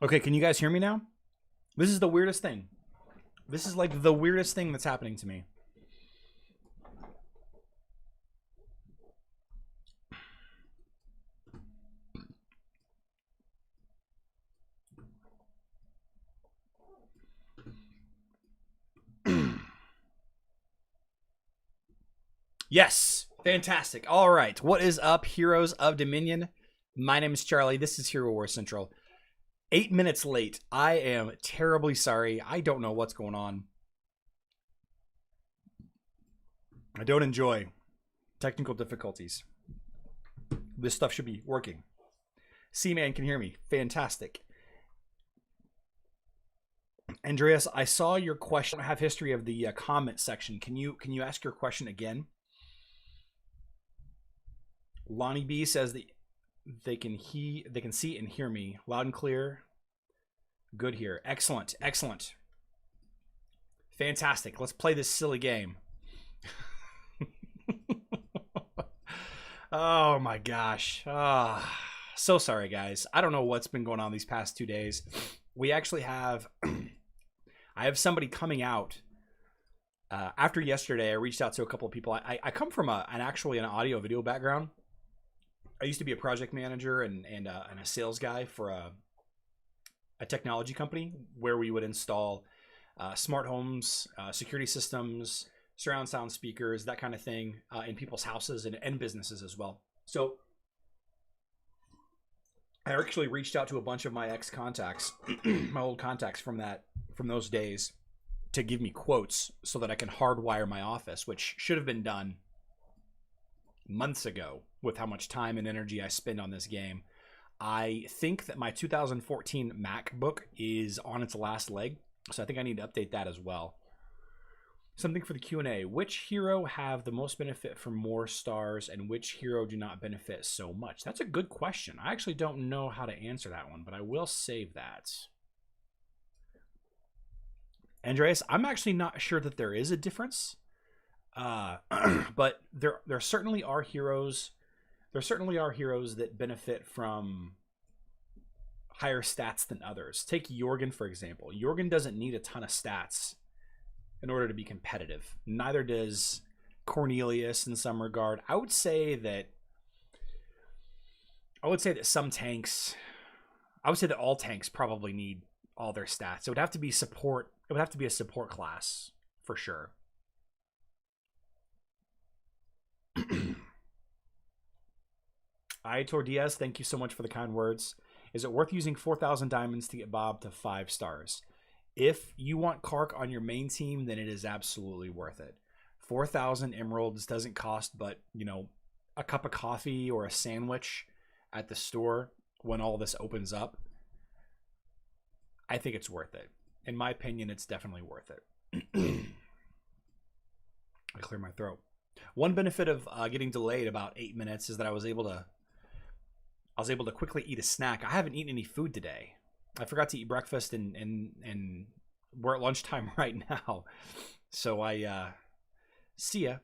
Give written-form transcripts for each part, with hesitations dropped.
Okay, can you guys hear me now? This is the weirdest thing. This is like the weirdest thing that's happening to me. Yes, fantastic. All right, what is up, Heroes of Dominion? My name is Charlie. This is Hero Wars Central. 8 minutes late. I am terribly sorry. I don't know what's going on. I don't enjoy technical difficulties. This stuff should be working. C-Man can hear me. Fantastic. Andreas, I saw your question. I have history of the comment section. Can you ask your question again? Lonnie B says that they can see and hear me loud and clear. Good here. Excellent. Excellent. Fantastic. Let's play this silly game. Oh my gosh. So sorry, guys. I don't know what's been going on these past 2 days. We actually have I have somebody coming out. After yesterday, I reached out to a couple of people. I come from an audio video background. I used to be a project manager and a sales guy for a technology company where we would install smart homes, security systems, surround sound speakers, that kind of thing in people's houses and businesses as well. So I actually reached out to a bunch of my ex-contacts, my old contacts from those days, to give me quotes so that I can hardwire my office, which should have been done months ago with how much time and energy I spend on this game. I think that my 2014 MacBook is on its last leg, so I think I need to update that as well. Something for the Q&A. Which hero have the most benefit from more stars and which hero do not benefit so much? That's a good question. I actually don't know how to answer that one, but I will save that. Andreas, I'm actually not sure that there is a difference. But there certainly are heroes. There certainly are heroes that benefit from higher stats than others. Take Jorgen, for example. Jorgen doesn't need a ton of stats in order to be competitive. Neither does Cornelius in some regard. I would say that some tanks, I would say that all tanks probably need all their stats. It would have to be support. It would have to be a support class for sure. Aitor Diaz, thank you so much for the kind words. Is it worth using 4,000 diamonds to get Bob to 5 stars? If you want Kark on your main team, then it is absolutely worth it. 4,000 emeralds doesn't cost but, a cup of coffee or a sandwich at the store when all this opens up. I think it's worth it. In my opinion, it's definitely worth it. I clear my throat. One benefit of getting delayed about 8 minutes is that I was able to quickly eat a snack. I haven't eaten any food today. I forgot to eat breakfast and we're at lunchtime right now. So I see ya.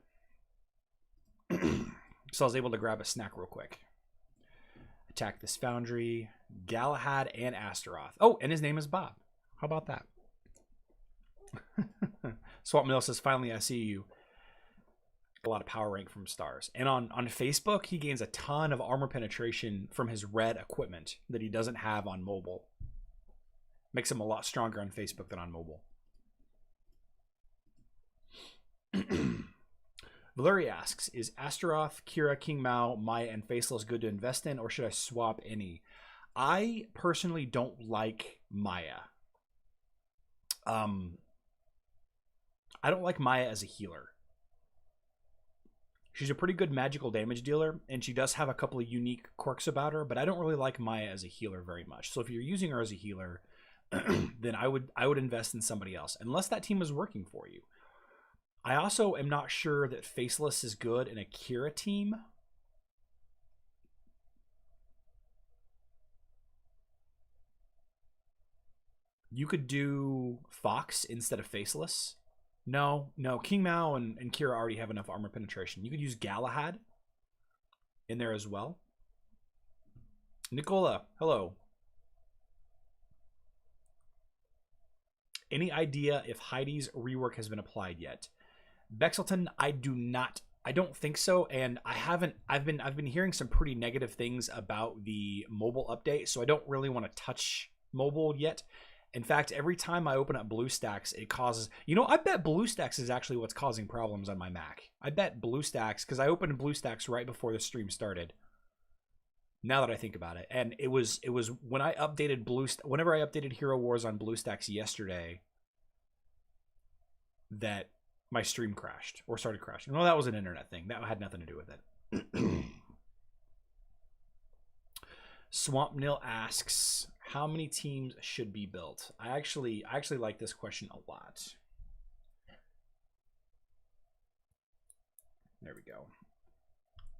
So I was able to grab a snack real quick. Attack this foundry, Galahad and Astaroth. Oh, and his name is Bob. How about that? Swap Mill says, finally I see you. A lot of power rank from stars. And on Facebook, he gains a ton of armor penetration from his red equipment that he doesn't have on mobile. Makes him a lot stronger on Facebook than on mobile. Valeri asks, is Astaroth, Kira, King Mao, Maya, and Faceless good to invest in, or should I swap any? I personally don't like Maya. I don't like Maya as a healer. She's a pretty good magical damage dealer, and she does have a couple of unique quirks about her, but I don't really like Maya as a healer very much. So if you're using her as a healer, then I would invest in somebody else, unless that team is working for you. I also am not sure that Faceless is good in a Kira team. You could do Fox instead of Faceless. No. King Mao and Kira already have enough armor penetration. You could use Galahad in there as well. Nicola, hello. Any idea if Heidi's rework has been applied yet? Bexelton, I don't think so, and I've been hearing some pretty negative things about the mobile update, so I don't really want to touch mobile yet. In fact, every time I open up BlueStacks, it causes, I bet BlueStacks is actually what's causing problems on my Mac. I bet BlueStacks, because I opened BlueStacks right before the stream started. Now that I think about it, and it was when I updated whenever I updated Hero Wars on BlueStacks yesterday, that my stream crashed or started crashing. No, that was an internet thing. That had nothing to do with it. Swamp Nil asks, how many teams should be built? I actually like this question a lot. There we go.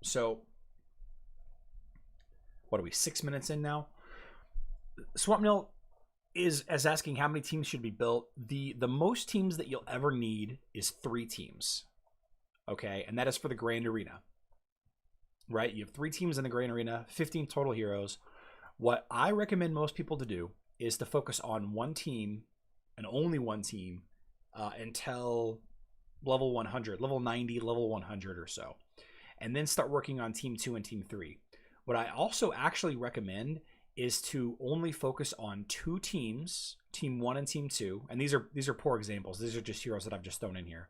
So, what are we, 6 minutes in now? Swamp Nil is asking how many teams should be built. The most teams that you'll ever need is 3 teams. Okay, and that is for the Grand Arena. Right? You have 3 teams in the Grand Arena, 15 total heroes. What I recommend most people to do is to focus on one team and only one team until level 100, level 90, level 100 or so. And then start working on team 2 and team 3. What I also actually recommend is to only focus on 2 teams, team 1 and team 2. And these are poor examples. These are just heroes that I've just thrown in here.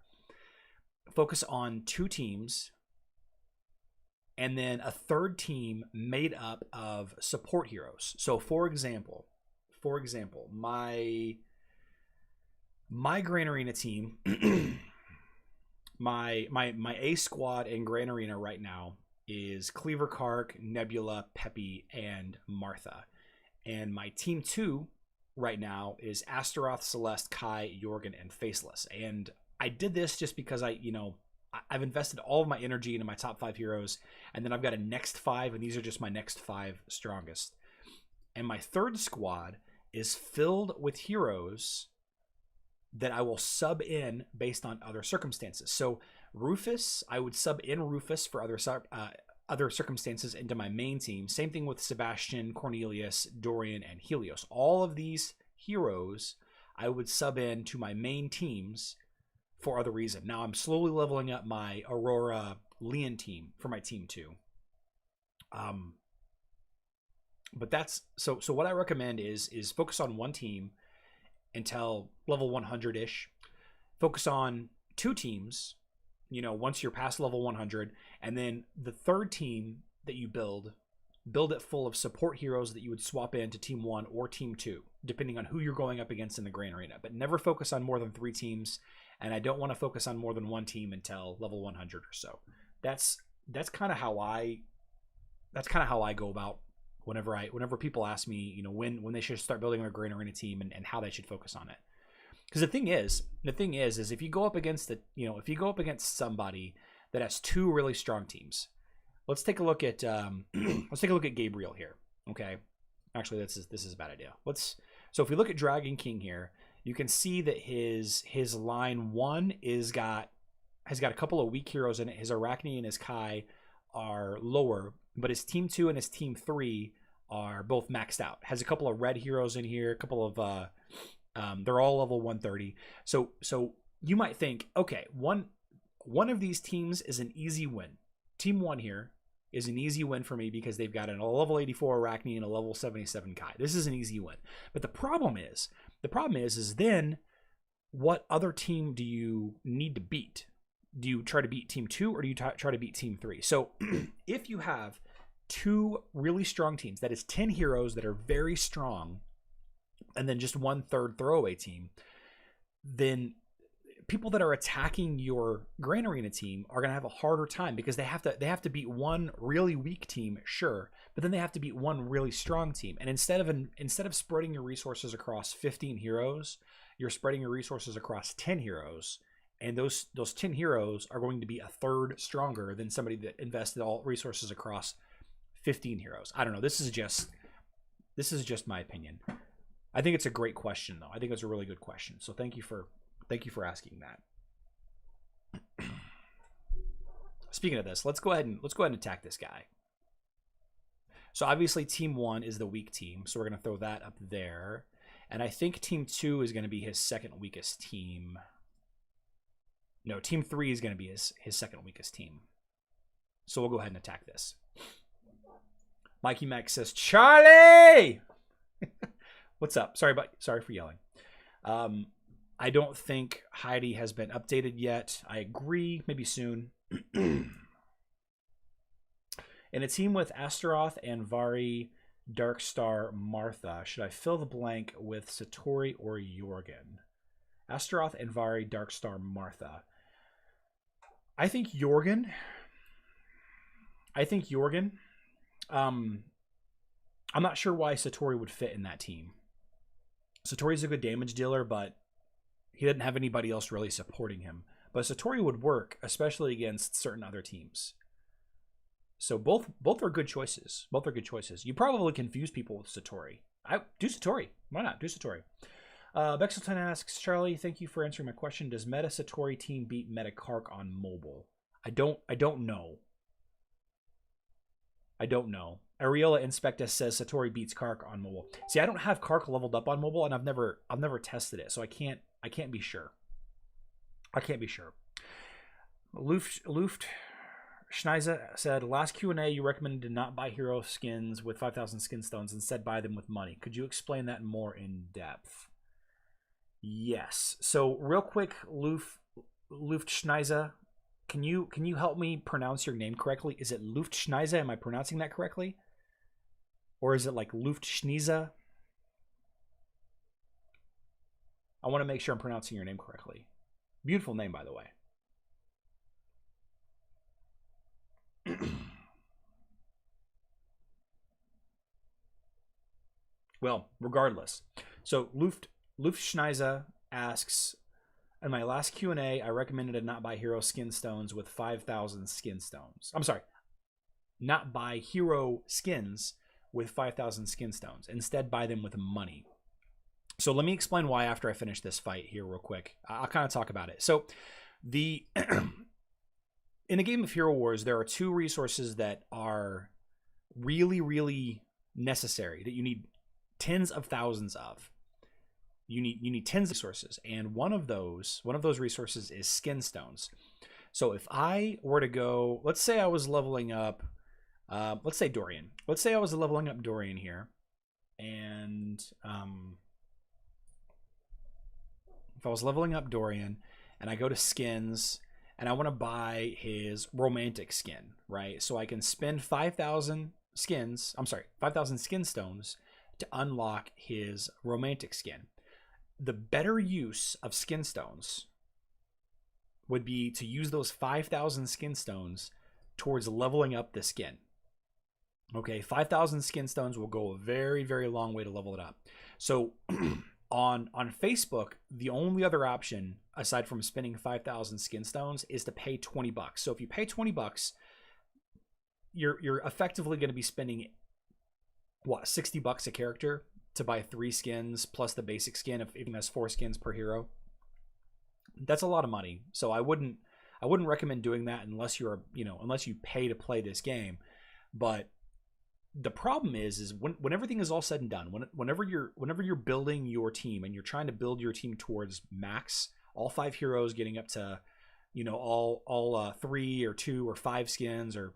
Focus on 2 teams, and then a 3rd team made up of support heroes. So for example, my Grand Arena team, my A squad in Grand Arena right now is Cleaver Kark, Nebula, Peppy, and Martha. And my team 2 right now is Astaroth, Celeste, Kai, Jorgen, and Faceless. And I did this just because I've invested all of my energy into my top 5 heroes, and then I've got a next 5, and these are just my next 5 strongest. And my 3rd squad is filled with heroes that I will sub in based on other circumstances. So Rufus, I would sub in Rufus for other circumstances into my main team. Same thing with Sebastian, Cornelius, Dorian, and Helios. All of these heroes I would sub in to my main teams for other reason. Now I'm slowly leveling up my Aurora Leon team for my team 2. But that's so what I recommend is focus on one team until level 100-ish. Focus on 2 teams, once you're past level 100, and then the 3rd team that you build it full of support heroes that you would swap into team 1 or team 2, depending on who you're going up against in the Grand Arena. But never focus on more than 3 teams, and I don't want to focus on more than 1 team until level 100 or so. That's kind of how I go about whenever people ask me, when they should start building their Grand Arena team and how they should focus on it. Because the thing is if you go up against somebody that has 2 really strong teams, let's take a look at Gabriel here. Okay, actually this is a bad idea. So if we look at Dragon King here, you can see that his line 1 has got a couple of weak heroes in it. His Arachne and his Kai are lower, but his team 2 and his team 3 are both maxed out. Has a couple of red heroes in here, a couple of they're all level 130. So you might think, okay, one of these teams is an easy win. Team 1 here is an easy win for me because they've got a level 84 Arachne and a level 77 Kai. This is an easy win. But the problem is then what other team do you need to beat? Do you try to beat team 2 or do you try to beat team 3? So if you have 2 really strong teams, that is 10 heroes that are very strong, and then just 1/3 throwaway team, then people that are attacking your Grand Arena team are going to have a harder time because they have to beat one really weak team, sure, but then they have to beat one really strong team. And instead of spreading your resources across 15 heroes, you're spreading your resources across 10 heroes, and those 10 heroes are going to be 1/3 stronger than somebody that invested all resources across 15 heroes. I don't know. This is just my opinion. I think it's a great question, though. I think it's a really good question. So thank you for asking that. Speaking of this, let's go ahead and attack this guy. So obviously team 1 is the weak team, so we're going to throw that up there. And I think Team 2 is going to be his second weakest team. No, Team 3 is going to be his second weakest team. So we'll go ahead and attack this. Mikey Mac says, Charlie! What's up? Sorry for yelling. I don't think Heidi has been updated yet. I agree. Maybe soon. In a team with Astaroth, Anvari, Darkstar, Martha, should I fill the blank with Satori or Jorgen? Astaroth, Anvari, Darkstar, Martha. I think Jorgen. I'm not sure why Satori would fit in that team. Satori's a good damage dealer, but he didn't have anybody else really supporting him. But Satori would work, especially against certain other teams. So both are good choices. Both are good choices. You probably confuse people with Satori. Do Satori. Why not? Do Satori. Bexelton asks, Charlie, thank you for answering my question. Does Meta Satori team beat Meta Kark on mobile? I don't know. I don't know. Ariola Inspectus says Satori beats Kark on mobile. See, I don't have Kark leveled up on mobile, and I've never tested it, so I can't be sure. I can't be sure. Luft Schneiser said, last Q&A you recommended to not buy hero skins with 5,000 skin stones, instead buy them with money. Could you explain that more in depth? Yes. So real quick, Luft Schneiser, can you help me pronounce your name correctly? Is it Luft Schneiser? Am I pronouncing that correctly? Or is it like Luft Schneiser? I want to make sure I'm pronouncing your name correctly. Beautiful name, by the way. Well, regardless. So Luftschneiser asks, in my last Q&A, I recommended to not buy hero skin stones with 5,000 skin stones. I'm sorry, not buy hero skins with 5,000 skin stones. Instead, buy them with money. So let me explain why after I finish this fight here real quick. I'll kind of talk about it. So in a game of Hero Wars, there are two resources that are really, really necessary, that you need tens of thousands of. You need tens of resources, and one of those resources is skin stones. So if I were to go, let's say I was leveling up, let's say Dorian. Let's say I was leveling up Dorian here, and if I was leveling up Dorian, and I go to skins, and I want to buy his romantic skin, right? So I can spend 5,000 skins, 5,000 skin stones to unlock his romantic skin. The better use of skin stones would be to use those 5,000 skin stones towards leveling up the skin. Okay, 5,000 skin stones will go a very, very long way to level it up. So on Facebook, the only other option aside from spending 5,000 skin stones is to pay $20. So if you pay $20, you're effectively going to be spending what, $60 a character to buy 3 skins plus the basic skin if it has 4 skins per hero. That's a lot of money. So I wouldn't recommend doing that unless unless you pay to play this game. But the problem is when everything is all said and done, whenever you're building your team and you're trying to build your team towards max, all 5 heroes getting up to, all 3 or 2 or 5 skins, or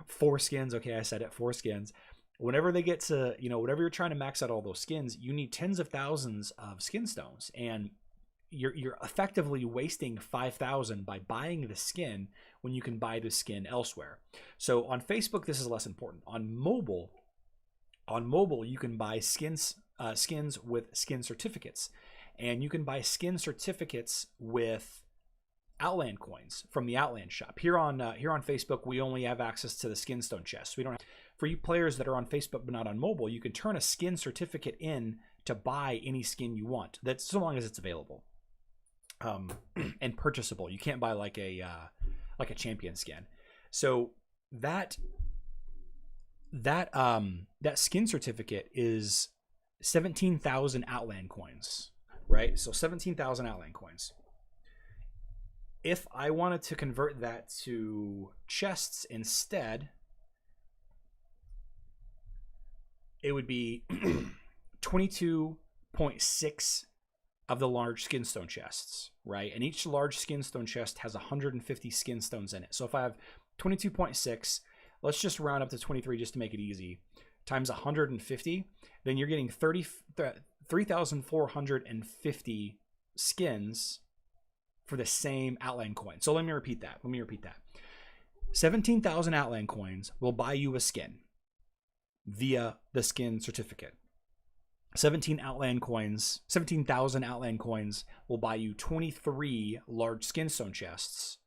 4 skins. Okay, I said it, 4 skins. Whenever they get to, whenever you're trying to max out all those skins, you need tens of thousands of skin stones, and you're effectively wasting 5,000 by buying the skin when you can buy the skin elsewhere. So on Facebook, this is less important. On mobile, you can buy skins with skin certificates, and you can buy skin certificates with Outland coins from the Outland shop. Here on Facebook, we only have access to the skin stone chests. We don't have, for you players that are on Facebook but not on mobile, you can turn a skin certificate in to buy any skin you want. That's so long as it's available and purchasable. You can't buy like a champion skin. So that skin certificate is 17,000 Outland coins, right? So 17,000 Outland coins. If I wanted to convert that to chests instead, it would be 22 22.6 of the large skinstone chests, right? And each large skinstone chest has 150 skinstones in it. So if I have 22.6, let's just round up to 23 just to make it easy, times 150, then you're getting 3,450 skins for the same Outland coin. So let me repeat that. 17,000 Outland coins will buy you a skin via the skin certificate. 17,000 Outland coins will buy you 23 large skinstone chests,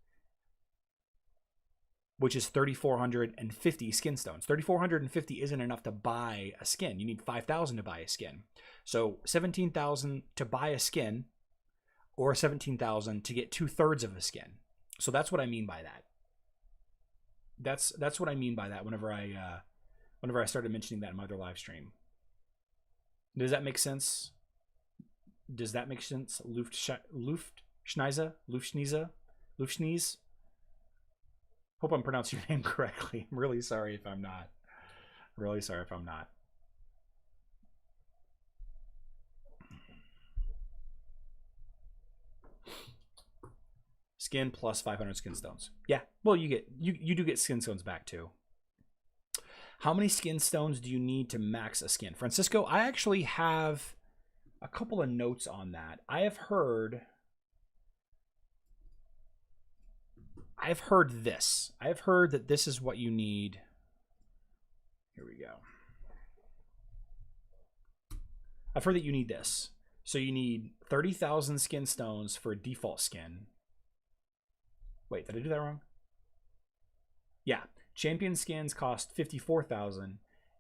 which is 3,450 skinstones. 3,450 isn't enough to buy a skin. You need 5,000 to buy a skin. So 17,000 to buy a skin, or 17,000 to get 2/3 of a skin. So that's what I mean by that. That's what I mean by that. Whenever I started mentioning that in my other live stream. Does that make sense? Luftschneise? Hope I'm pronouncing your name correctly. I'm really sorry if I'm not. Skin plus 500 skin stones. Yeah, well, you do get skin stones back too. How many skin stones do you need to max a skin? Francisco, I actually have a couple of notes on that. I've heard this. I've heard that this is what you need. Here we go. I've heard that you need this. So you need 30,000 skin stones for a default skin. Wait, did I do that wrong? Yeah. Champion skins cost 54,000,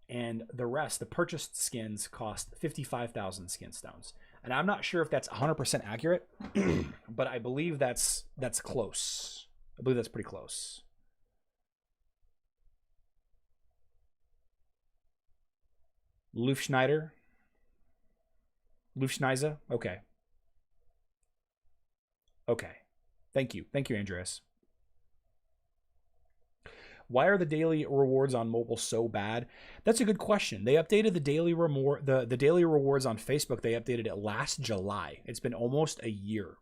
and the rest, the purchased skins, cost 55,000 skin stones. And I'm not sure if that's 100% accurate, but I believe that's close. I believe that's pretty close. Luftschneise. Okay. Thank you, Andreas. Why are the daily rewards on mobile so bad? That's a good question. They updated the daily the daily rewards on Facebook. They updated it last July. It's been almost a year.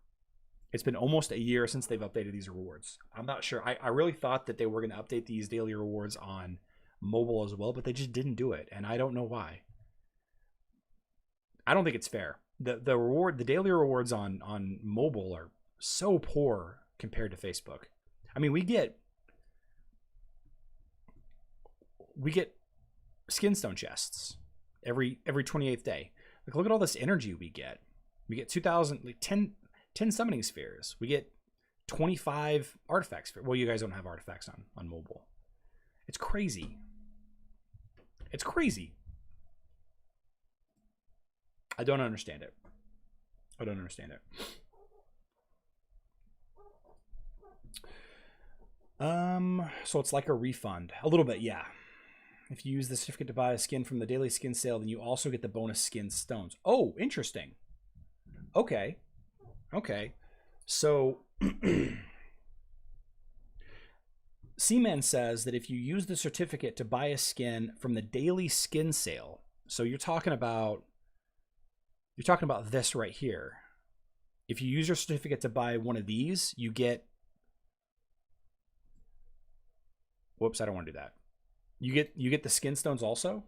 It's been almost a year since they've updated these rewards. I'm not sure. I really thought that they were going to update these daily rewards on mobile as well, but they just didn't do it, and I don't know why. I don't think it's fair. The daily rewards on mobile are so poor compared to Facebook. I mean, we get skinstone chests every 28th day. Like, look at all this energy we get. We get 2,000, like 10 summoning spheres. We get 25 artifacts. Well, you guys don't have artifacts on mobile. It's crazy. It's crazy. I don't understand it. So it's like a refund. A little bit, yeah. If you use the certificate to buy a skin from the daily skin sale, then you also get the bonus skin stones. Oh, interesting. Okay. So Seaman says that if you use the certificate to buy a skin from the daily skin sale, so you're talking about this right here. If you use your certificate to buy one of these, you get... Whoops, I don't want to do that. You get the skin stones also?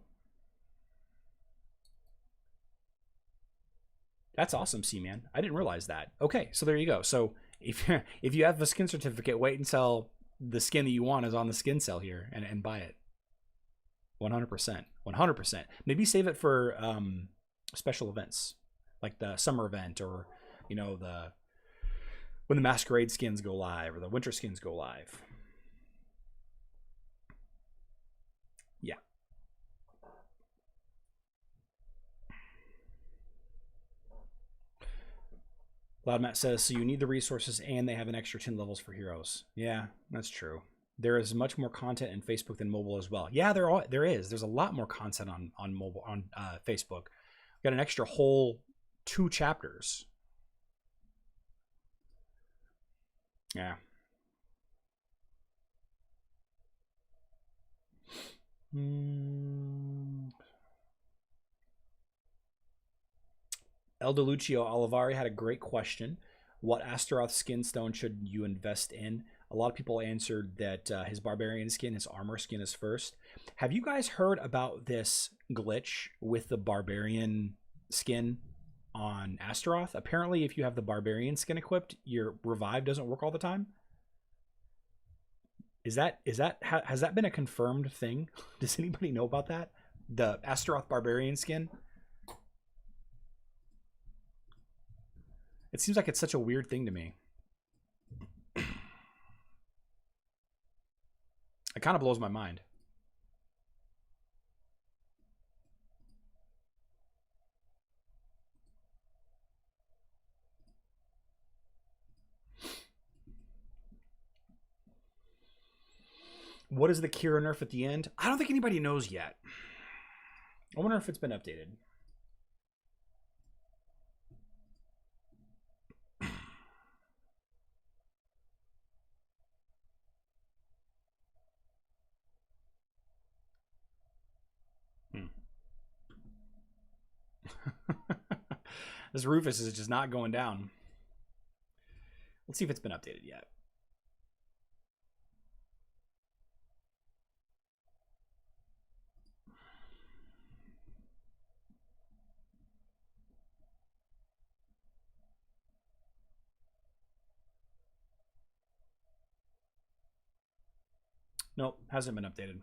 That's awesome, Seaman. I didn't realize that. Okay, so there you go. So if you have a skin certificate, wait until the skin that you want is on the skin sale here and buy it. 100%. Maybe save it for special events, like the summer event, or when the masquerade skins go live or the winter skins go live. Yeah. Loudmat says, so you need the resources and they have an extra 10 levels for heroes. Yeah, that's true. There is much more content in Facebook than mobile as well. Yeah, there is. There's a lot more content on mobile, on Facebook. We've got an extra whole 2 chapters. Yeah. El DeLucio Olivari had a great question. What Astaroth skin stone should you invest in? A lot of people answered that his barbarian skin, his armor skin is first. Have you guys heard about this glitch with the barbarian skin on Astaroth? Apparently, if you have the barbarian skin equipped, your revive doesn't work all the time. Has that been a confirmed thing? Does anybody know about that? The Astaroth barbarian skin? It seems like it's such a weird thing to me. It kind of blows my mind. What is the Kira nerf at the end? I don't think anybody knows yet. I wonder if it's been updated. This Rufus is just not going down. Let's see if it's been updated yet. Nope, hasn't been updated.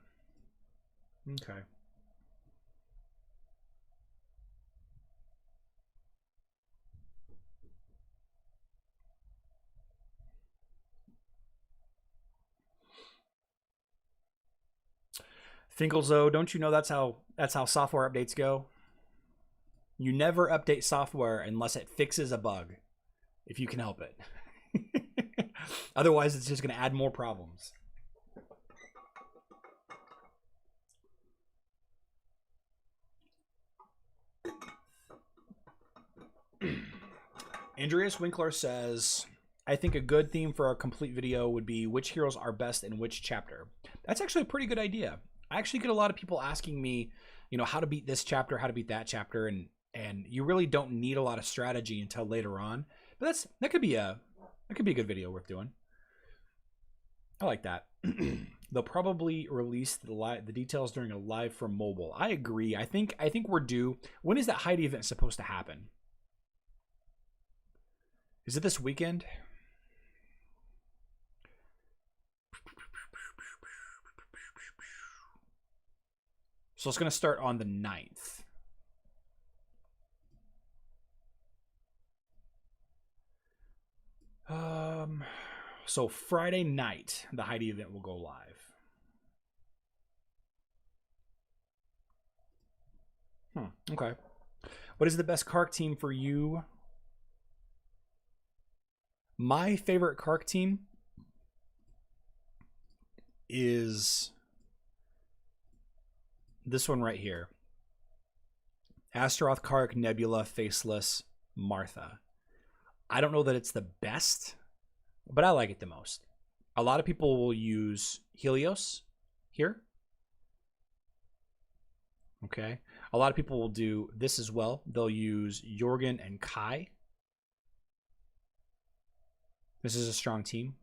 Okay. Finkelzo, don't you know that's how software updates go? You never update software unless it fixes a bug, if you can help it. Otherwise, it's just going to add more problems. Andreas Winkler says, I think a good theme for a complete video would be which heroes are best in which chapter. That's actually a pretty good idea. I actually get a lot of people asking me, you know, how to beat this chapter, how to beat that chapter, and you really don't need a lot of strategy until later on. But that could be a good video worth doing. I like that. They'll probably release the details during a live from mobile. I agree. I think we're due. When is that Heidi event supposed to happen? Is it this weekend? So it's going to start on the 9th. So Friday night, the Heidi event will go live. Okay. What is the best Kark team for you? My favorite Kark team is this one right here. Astaroth, Kark, Nebula, Faceless, Martha. I don't know that it's the best, but I like it the most. A lot of people will use Helios here. Okay. A lot of people will do this as well. They'll use Jorgen and Kai. This is a strong team.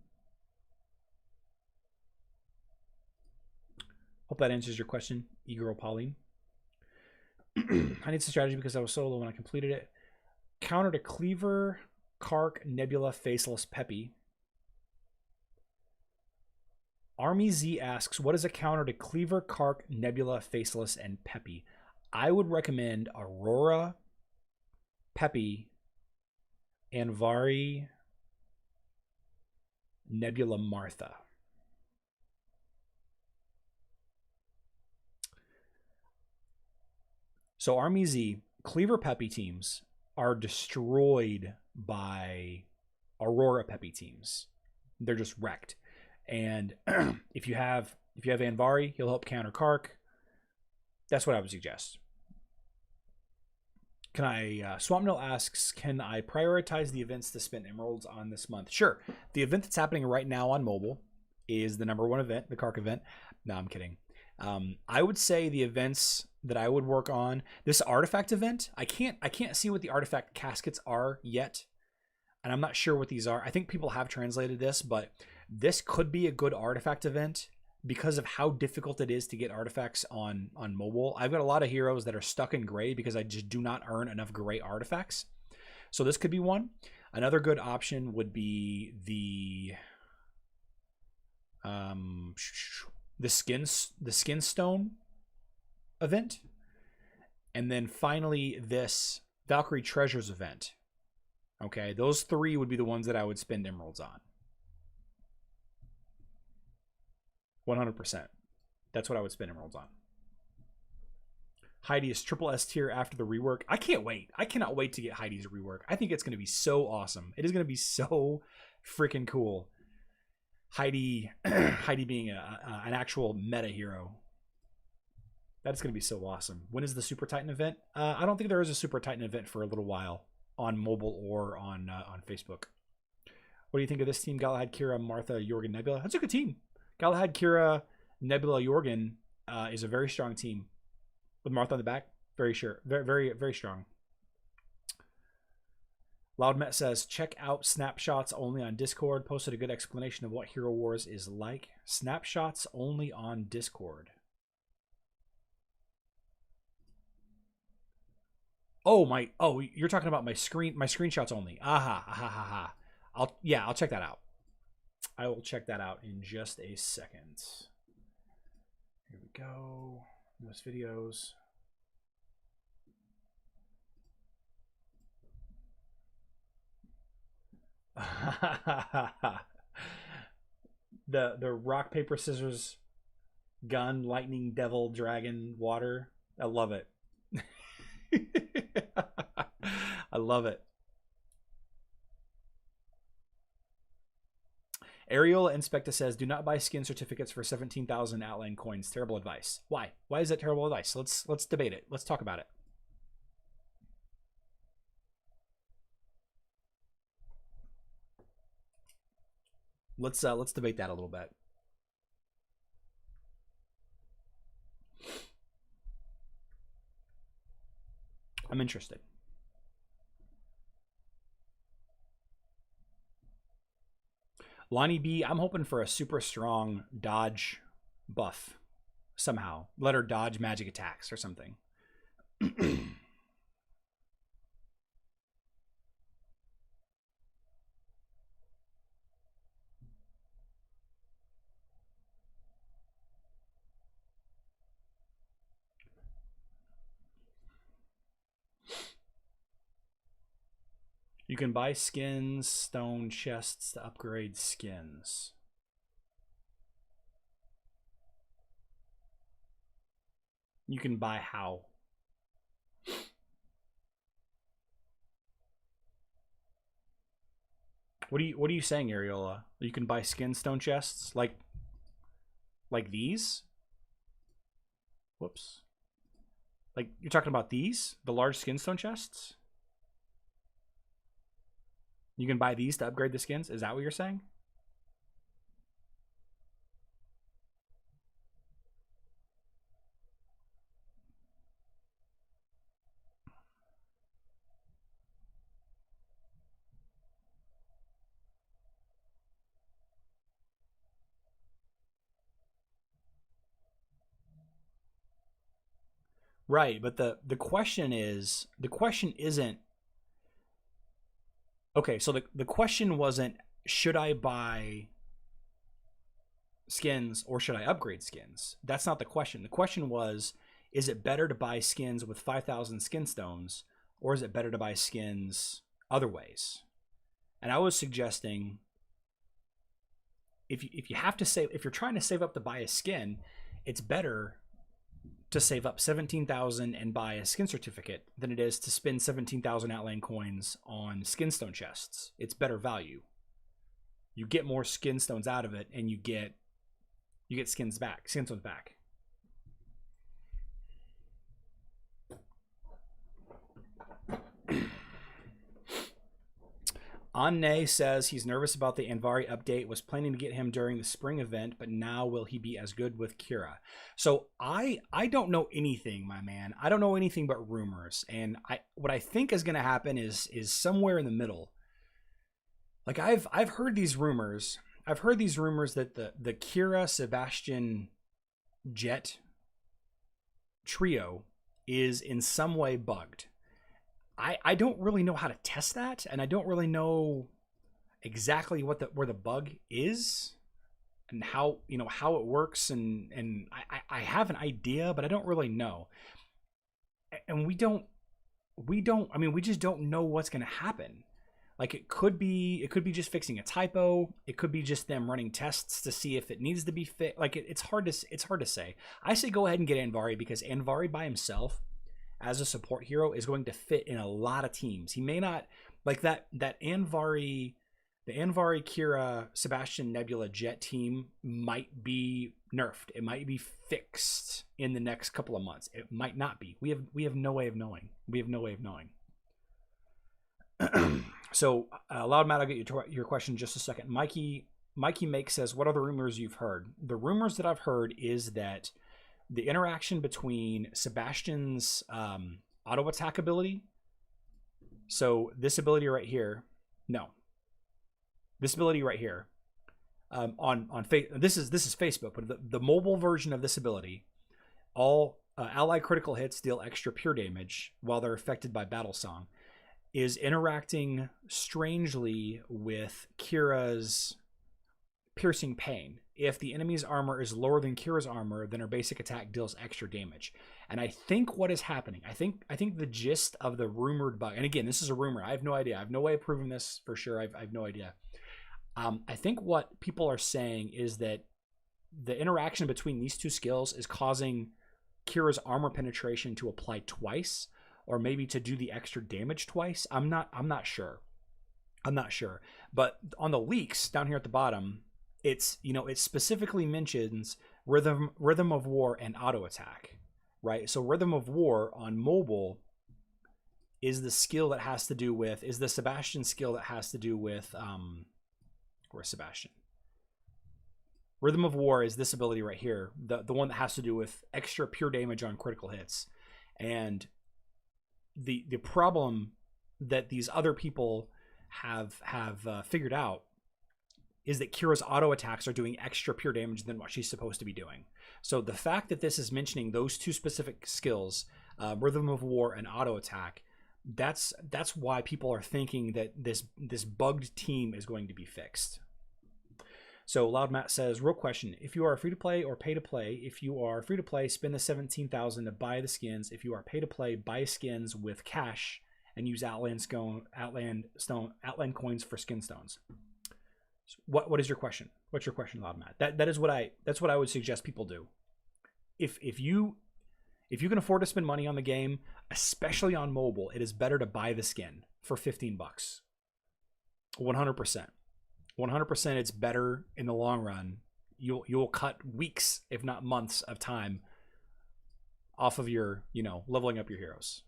Hope that answers your question, Igor Pauline. I need some strategy because I was solo when I completed it. Counter to Cleaver, Kark, Nebula, Faceless, Peppy. Army Z asks, what is a counter to Cleaver, Kark, Nebula, Faceless, and Peppy? I would recommend Aurora, Peppy, Anvari, Nebula, Martha. So Army Z, Cleaver Peppy teams are destroyed by Aurora Peppy teams. They're just wrecked. And if you have Anvari, he'll help counter Kark. That's what I would suggest. Can I, Swampnil asks, can I prioritize the events to spend emeralds on this month? Sure. The event that's happening right now on mobile is the #1 event, the Kark event. No, I'm kidding. I would say the events that I would work on, this artifact event, I can't see what the artifact caskets are yet, and I'm not sure what these are. I think people have translated this, but this could be a good artifact event because of how difficult it is to get artifacts on mobile. I've got a lot of heroes that are stuck in gray because I just do not earn enough gray artifacts. So this could be one. Another good option would be the skin stone event, and then finally this Valkyrie treasures event. Okay, those three would be the ones that I would spend emeralds on. 100%. That's what I would spend emeralds on. Heidi is triple S tier after the rework. I can't wait. I cannot wait to get Heidi's rework. I think it's going to be so awesome. It is going to be so freaking cool. Heidi being an actual meta hero. That's going to be so awesome. When is the Super Titan event? I don't think there is a Super Titan event for a little while on mobile or on Facebook. What do you think of this team? Galahad, Kira, Martha, Jorgen, Nebula. That's a good team. Galahad, Kira, Nebula, Jorgen is a very strong team. With Martha on the back, very sure. Very, very strong. Loudmet says, check out snapshots only on Discord. Posted a good explanation of what Hero Wars is like. Snapshots only on Discord. Oh, you're talking about my screenshots only. Aha. I'll check that out. I will check that out in just a second. Here we go. Most videos. the rock paper scissors gun lightning devil dragon water. I love it. I love it. Ariola Inspecta says, do not buy skin certificates for 17,000 Outland coins. Terrible advice. Why? Why is that terrible advice? Let's debate it. Let's talk about it. Let's debate that a little bit. I'm interested. Lonnie B, I'm hoping for a super strong dodge buff somehow. Let her dodge magic attacks or something. You can buy skins, stone chests to upgrade skins. You can buy how? What are you saying, Ariola? You can buy skin stone chests like these? Whoops. Like you're talking about these? The large skin stone chests? You can buy these to upgrade the skins? Is that what you're saying? Right, but the question isn't okay, so the question wasn't should I buy skins or should I upgrade skins? That's not the question. The question was, is it better to buy skins with 5,000 skin stones or is it better to buy skins other ways? And I was suggesting if you have to save, if you're trying to save up to buy a skin, it's better to save up 17,000 and buy a skin certificate than it is to spend 17,000 Outland coins on skin stone chests. It's better value. You get more skin stones out of it, and you get skin stones back. Anne says he's nervous about the Anvari update, was planning to get him during the spring event, but now will he be as good with Kira? So I don't know anything, my man. I don't know anything but rumors. And what I think is going to happen is somewhere in the middle. Like I've heard these rumors. I've heard these rumors that the Kira Sebastian Jet trio is in some way bugged. I don't really know how to test that, and I don't really know exactly where the bug is and how it works, and I have an idea, but I don't really know. And we just don't know what's going to happen. Like it could be just fixing a typo. It could be just them running tests to see if it needs to be fixed. Like it's hard to say. I say go ahead and get Anvari, because Anvari by himself as a support hero is going to fit in a lot of teams. He may not like that Anvari, the Anvari, Kira, Sebastian, Nebula, Jet team might be nerfed. It might be fixed in the next couple of months. It might not be. We have no way of knowing. We have no way of knowing. So, Loud Matt, I'll get your question in just a second. Mikey Make says, what are the rumors you've heard? The rumors that I've heard is that the interaction between Sebastian's auto attack ability, so this ability right here, this ability right here, this is Facebook, but the mobile version of this ability, all ally critical hits deal extra pure damage while they're affected by Battle Song, is interacting strangely with Kira's Piercing Pain. If the enemy's armor is lower than Kira's armor, then her basic attack deals extra damage. And I think what is happening, I think the gist of the rumored bug, and again, this is a rumor, I have no idea, I have no way of proving this for sure, I have no idea. I think what people are saying is that the interaction between these two skills is causing Kira's armor penetration to apply twice, or maybe to do the extra damage twice. I'm not sure. But on the leaks down here at the bottom, it specifically mentions rhythm of war and auto attack, right? So rhythm of war on mobile is the skill that has to do with, is the Sebastian skill that has to do with where's Sebastian? Rhythm of war is this ability right here, the one that has to do with extra pure damage on critical hits. And the problem that these other people have figured out is that Kira's auto attacks are doing extra pure damage than what she's supposed to be doing. So the fact that this is mentioning those two specific skills, Rhythm of War and auto attack, that's why people are thinking that this bugged team is going to be fixed. So Loud Matt says, real question, if you are free to play or pay to play, if you are free to play, spend the 17,000 to buy the skins. If you are pay to play, buy skins with cash and use Outland coins for skin stones. What is your question? What's your question, Loud Matt? That's what I would suggest people do. If you can afford to spend money on the game, especially on mobile, it is better to buy the skin for $15. 100%. 100%, it's better in the long run. You'll cut weeks, if not months, of time off of your, leveling up your heroes.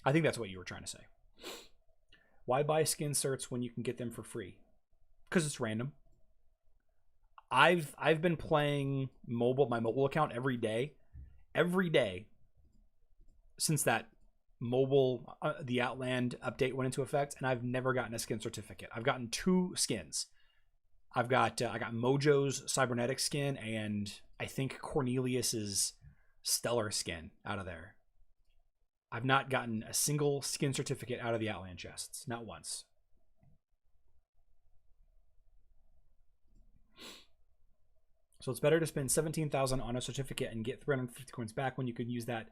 I think that's what you were trying to say. Why buy skin certs when you can get them for free? Because it's random. I've been playing my mobile account every day since that mobile the Outland update went into effect, and I've never gotten a skin certificate. I've gotten 2 skins. I got Mojo's cybernetic skin, and I think Cornelius's stellar skin out of there. I've not gotten a single skin certificate out of the Outland chests, not once. So it's better to spend 17,000 on a certificate and get 350 coins back when you can use that.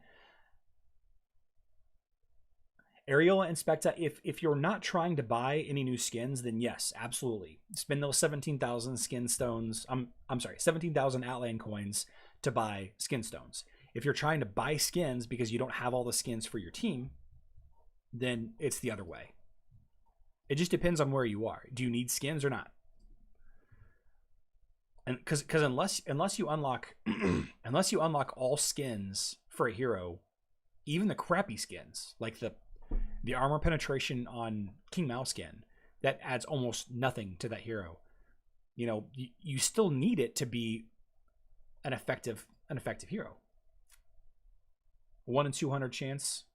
Ariola and Specta, if you're not trying to buy any new skins, then yes, absolutely. Spend those 17,000 skin stones. I'm sorry, 17,000 Outland coins to buy skin stones. If you're trying to buy skins because you don't have all the skins for your team, then it's the other way. It just depends on where you are. Do you need skins or not? And because unless you unlock unless you unlock all skins for a hero, even the crappy skins, like The armor penetration on King Mao skin, that adds almost nothing to that hero. You know, you still need it to be an effective hero. 1 in 200 chance.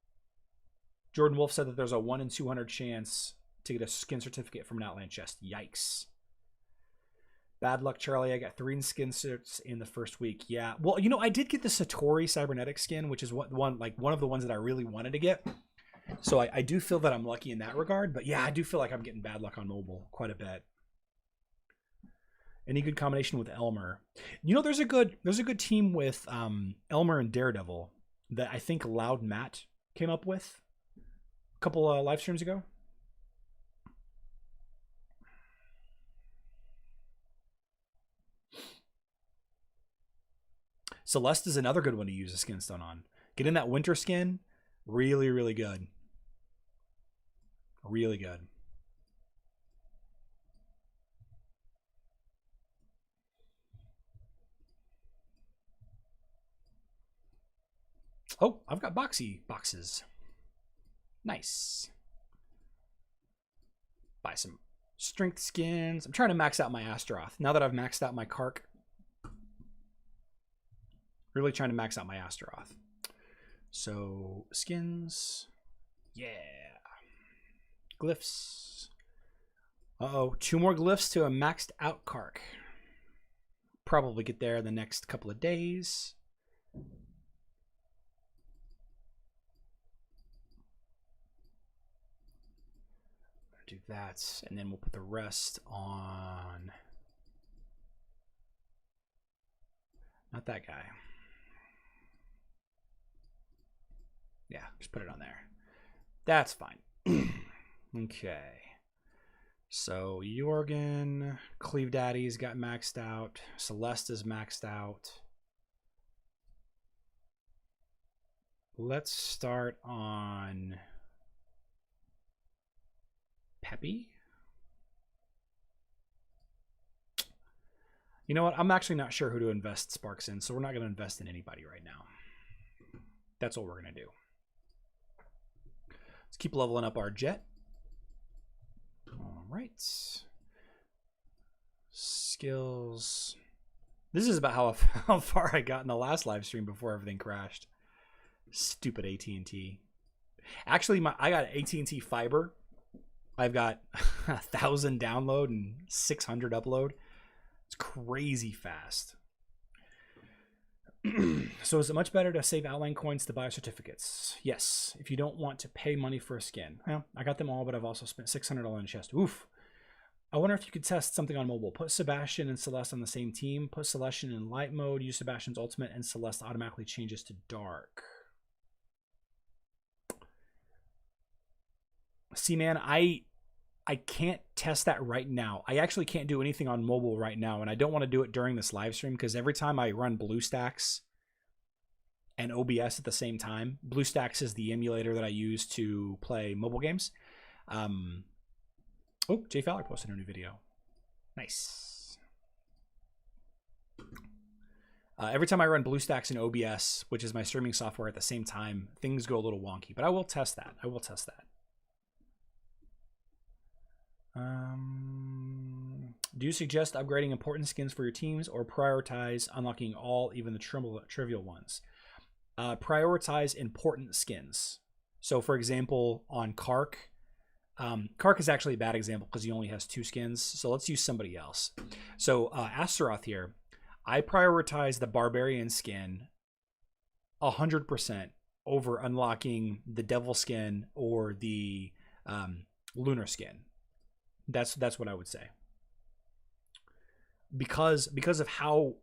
Jordan Wolf said that there's a 1 in 200 chance to get a skin certificate from an Outland chest. Yikes. Bad luck, Charlie. I got 3 skin certs in the first week. Yeah. Well, you know, I did get the Satori cybernetic skin, which is one of the ones that I really wanted to get. So I do feel that I'm lucky in that regard. But yeah, I do feel like I'm getting bad luck on mobile quite a bit. Any good combination with Elmer? You know, there's a good team with Elmer and Daredevil that I think Loud Matt came up with a couple live streams ago. Celeste is another good one to use a skin stone on. Get in that winter skin. Really, really good. Really good. Oh, I've got boxy boxes. Nice. Buy some strength skins. I'm trying to max out my Astaroth. Now that I've maxed out my Kark. Really trying to max out my Astaroth. So, skins. Yeah. Glyphs. Uh-oh. 2 more glyphs to a maxed out Kark. Probably get there in the next couple of days. Do that, and then we'll put the rest on. Not that guy. Yeah, just put it on there. That's fine. Okay. So Jorgen, Cleve Daddy's got maxed out. Celeste is maxed out. Let's start on Peppy. You know what? I'm actually not sure who to invest Sparks in, so we're not going to invest in anybody right now. That's what we're going to do. Let's keep leveling up our jet. All right. Skills. This is about how far I got in the last live stream before everything crashed. Stupid AT&T. Actually, I got AT&T fiber. I've got 1,000 download and 600 upload. It's crazy fast. So is it much better to save outline coins to buy certificates? Yes, if you don't want to pay money for a skin. Well, I got them all, but I've also spent $600 on a chest. Oof. I wonder if you could test something on mobile. Put Sebastian and Celeste on the same team. Put Celestian in light mode. Use Sebastian's ultimate, and Celeste automatically changes to dark. See, man, I can't test that right now. I actually can't do anything on mobile right now, and I don't want to do it during this live stream because every time I run BlueStacks and OBS at the same time, BlueStacks is the emulator that I use to play mobile games. Oh, Jay Fowler posted a new video. Nice. Every time I run BlueStacks and OBS, which is my streaming software, at the same time, things go a little wonky, but I will test that. I will test that. Do you suggest upgrading important skins for your teams or prioritize unlocking all, even the trivial ones? Prioritize important skins. So for example, on Kark, Kark is actually a bad example because he only has 2 skins. So let's use somebody else. So Astaroth here, I prioritize the Barbarian skin 100% over unlocking the Devil skin or the Lunar skin. That's what I would say. Because of how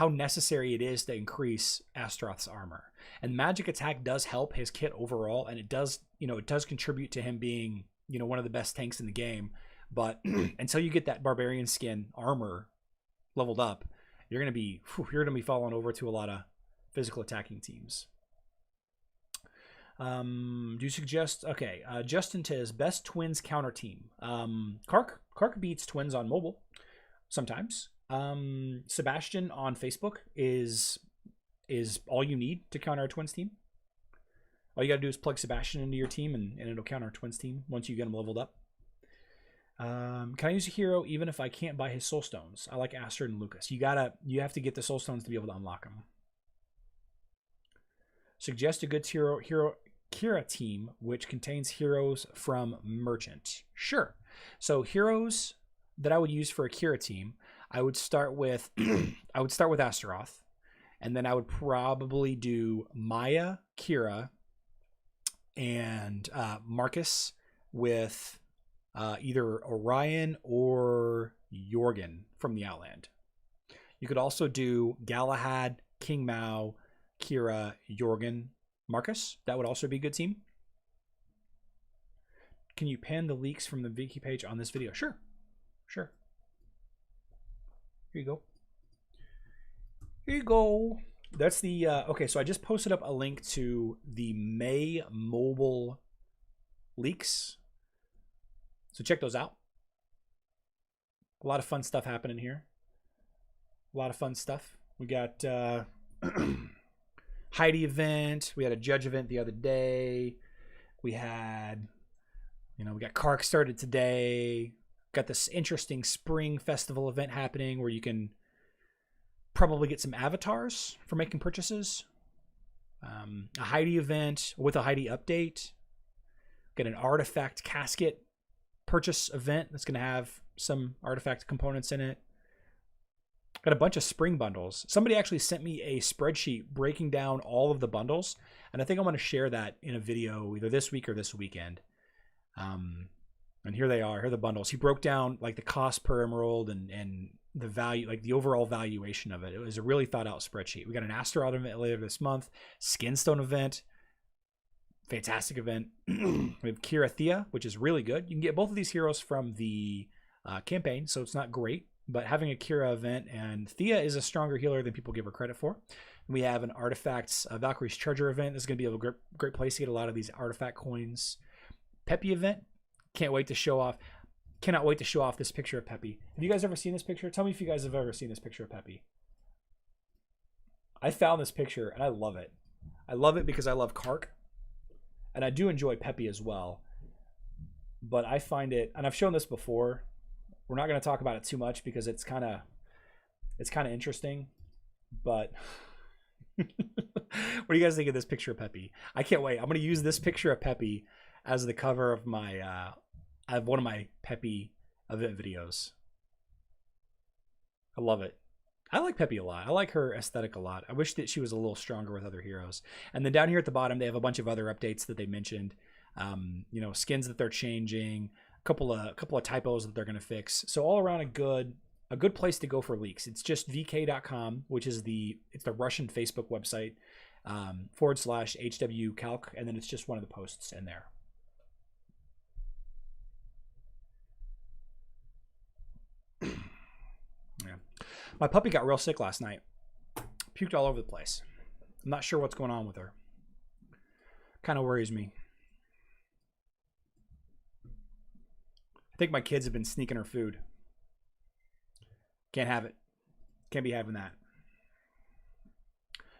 necessary it is to increase Astaroth's armor. And magic attack does help his kit overall, and it does contribute to him being, one of the best tanks in the game. But until you get that Barbarian skin armor leveled up, you're gonna be falling over to a lot of physical attacking teams. Do you suggest, okay, Justin Tiz, best twins counter team. Kark beats twins on mobile sometimes. Sebastian on Facebook is all you need to counter a twins team. All you got to do is plug Sebastian into your team, and it'll count our twins team once you get them leveled up. Can I use a hero even if I can't buy his soul stones? I like Astrid and Lucas. You have to get the soul stones to be able to unlock them. Suggest a good Kira team which contains heroes from Merchant. Sure. So heroes that I would use for a Kira team, I would start with Astaroth, and then I would probably do Maya, Kira, and Marcus with either Orion or Jorgen from the Outland. You could also do Galahad, King Mao, Kira, Jorgen, Marcus. That would also be a good team. Can you pin the leaks from the wiki page on this video? Sure. Sure. Here you go. Here you go. That's the, okay, so I just posted up a link to the May mobile leaks. So check those out. A lot of fun stuff happening here. A lot of fun stuff. We got Heidi event. We had a judge event the other day. We had, we got Kark started today. Got this interesting spring festival event happening where you can probably get some avatars for making purchases. A Heidi event with a Heidi update. Get an artifact casket purchase event that's going to have some artifact components in it. Got a bunch of spring bundles. Somebody actually sent me a spreadsheet breaking down all of the bundles, and I think I want to share that in a video either this week or this weekend. And here they are. Here are the bundles. He broke down like the cost per emerald and the value, like the overall valuation of it. It was a really thought out spreadsheet. We got an Asteroid event later this month, Skinstone event, fantastic event. We have Kira Thea, which is really good. You can get both of these heroes from the campaign, so it's not great, but having a Kira event, and Thea is a stronger healer than people give her credit for. We have an Artifacts Valkyrie's Treasure event. This is going to be a great place to get a lot of these artifact coins. Peppy event. Can't wait to show off. Cannot wait to show off this picture of Peppy. Have you guys ever seen this picture? Tell me if you guys have ever seen this picture of Peppy. I found this picture and I love it. I love it because I love Kark. And I do enjoy Peppy as well. But I find it, and I've shown this before. We're not going to talk about it too much because it's kind of interesting. But what do you guys think of this picture of Peppy? I can't wait. I'm going to use this picture of Peppy as the cover of my I have one of my Peppy event videos. I love it. I like Peppy a lot. I like her aesthetic a lot. I wish that she was a little stronger with other heroes. And then down here at the bottom, they have a bunch of other updates that they mentioned. Skins that they're changing, a couple of typos that they're going to fix. So all around a good place to go for leaks. It's just vk.com, which is it's the Russian Facebook website, /HWCalc, and then it's just one of the posts in there. Yeah. My puppy got real sick last night. Puked all over the place. I'm not sure what's going on with her. Kind of worries me. I think my kids have been sneaking her food. Can't have it. Can't be having that.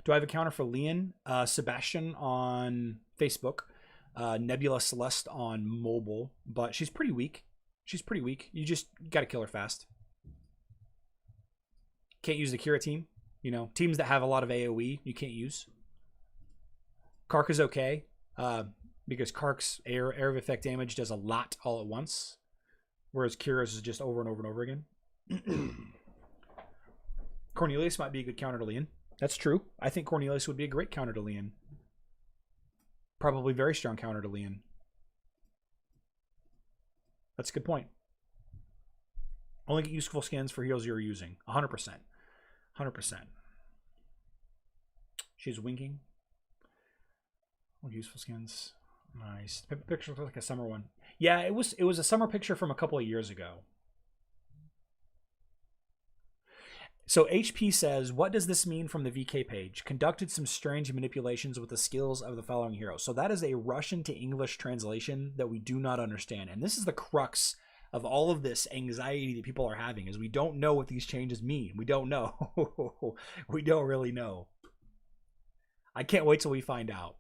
Do I have a counter for Leon? Sebastian on Facebook. Nebula Celeste on mobile. But she's pretty weak. She's pretty weak. You just got to kill her fast. Can't use the Kira team. Teams that have a lot of AoE, you can't use. Kark is okay. Because Kark's air of effect damage does a lot all at once. Whereas Kira's is just over and over and over again. Cornelius might be a good counter to Leon. That's true. I think Cornelius would be a great counter to Leon. Probably very strong counter to Leon. That's a good point. Only get useful skins for heroes you're using. 100%. 100%. She's winking. Useful skins. Nice. The picture looks like a summer one. Yeah, it was a summer picture from a couple of years ago. So HP says, what does this mean from the VK page? Conducted some strange manipulations with the skills of the following heroes. So that is a Russian to English translation that we do not understand. And this is the crux of all of this anxiety that people are having, is we don't know what these changes mean. We don't know. We don't really know. I can't wait till we find out.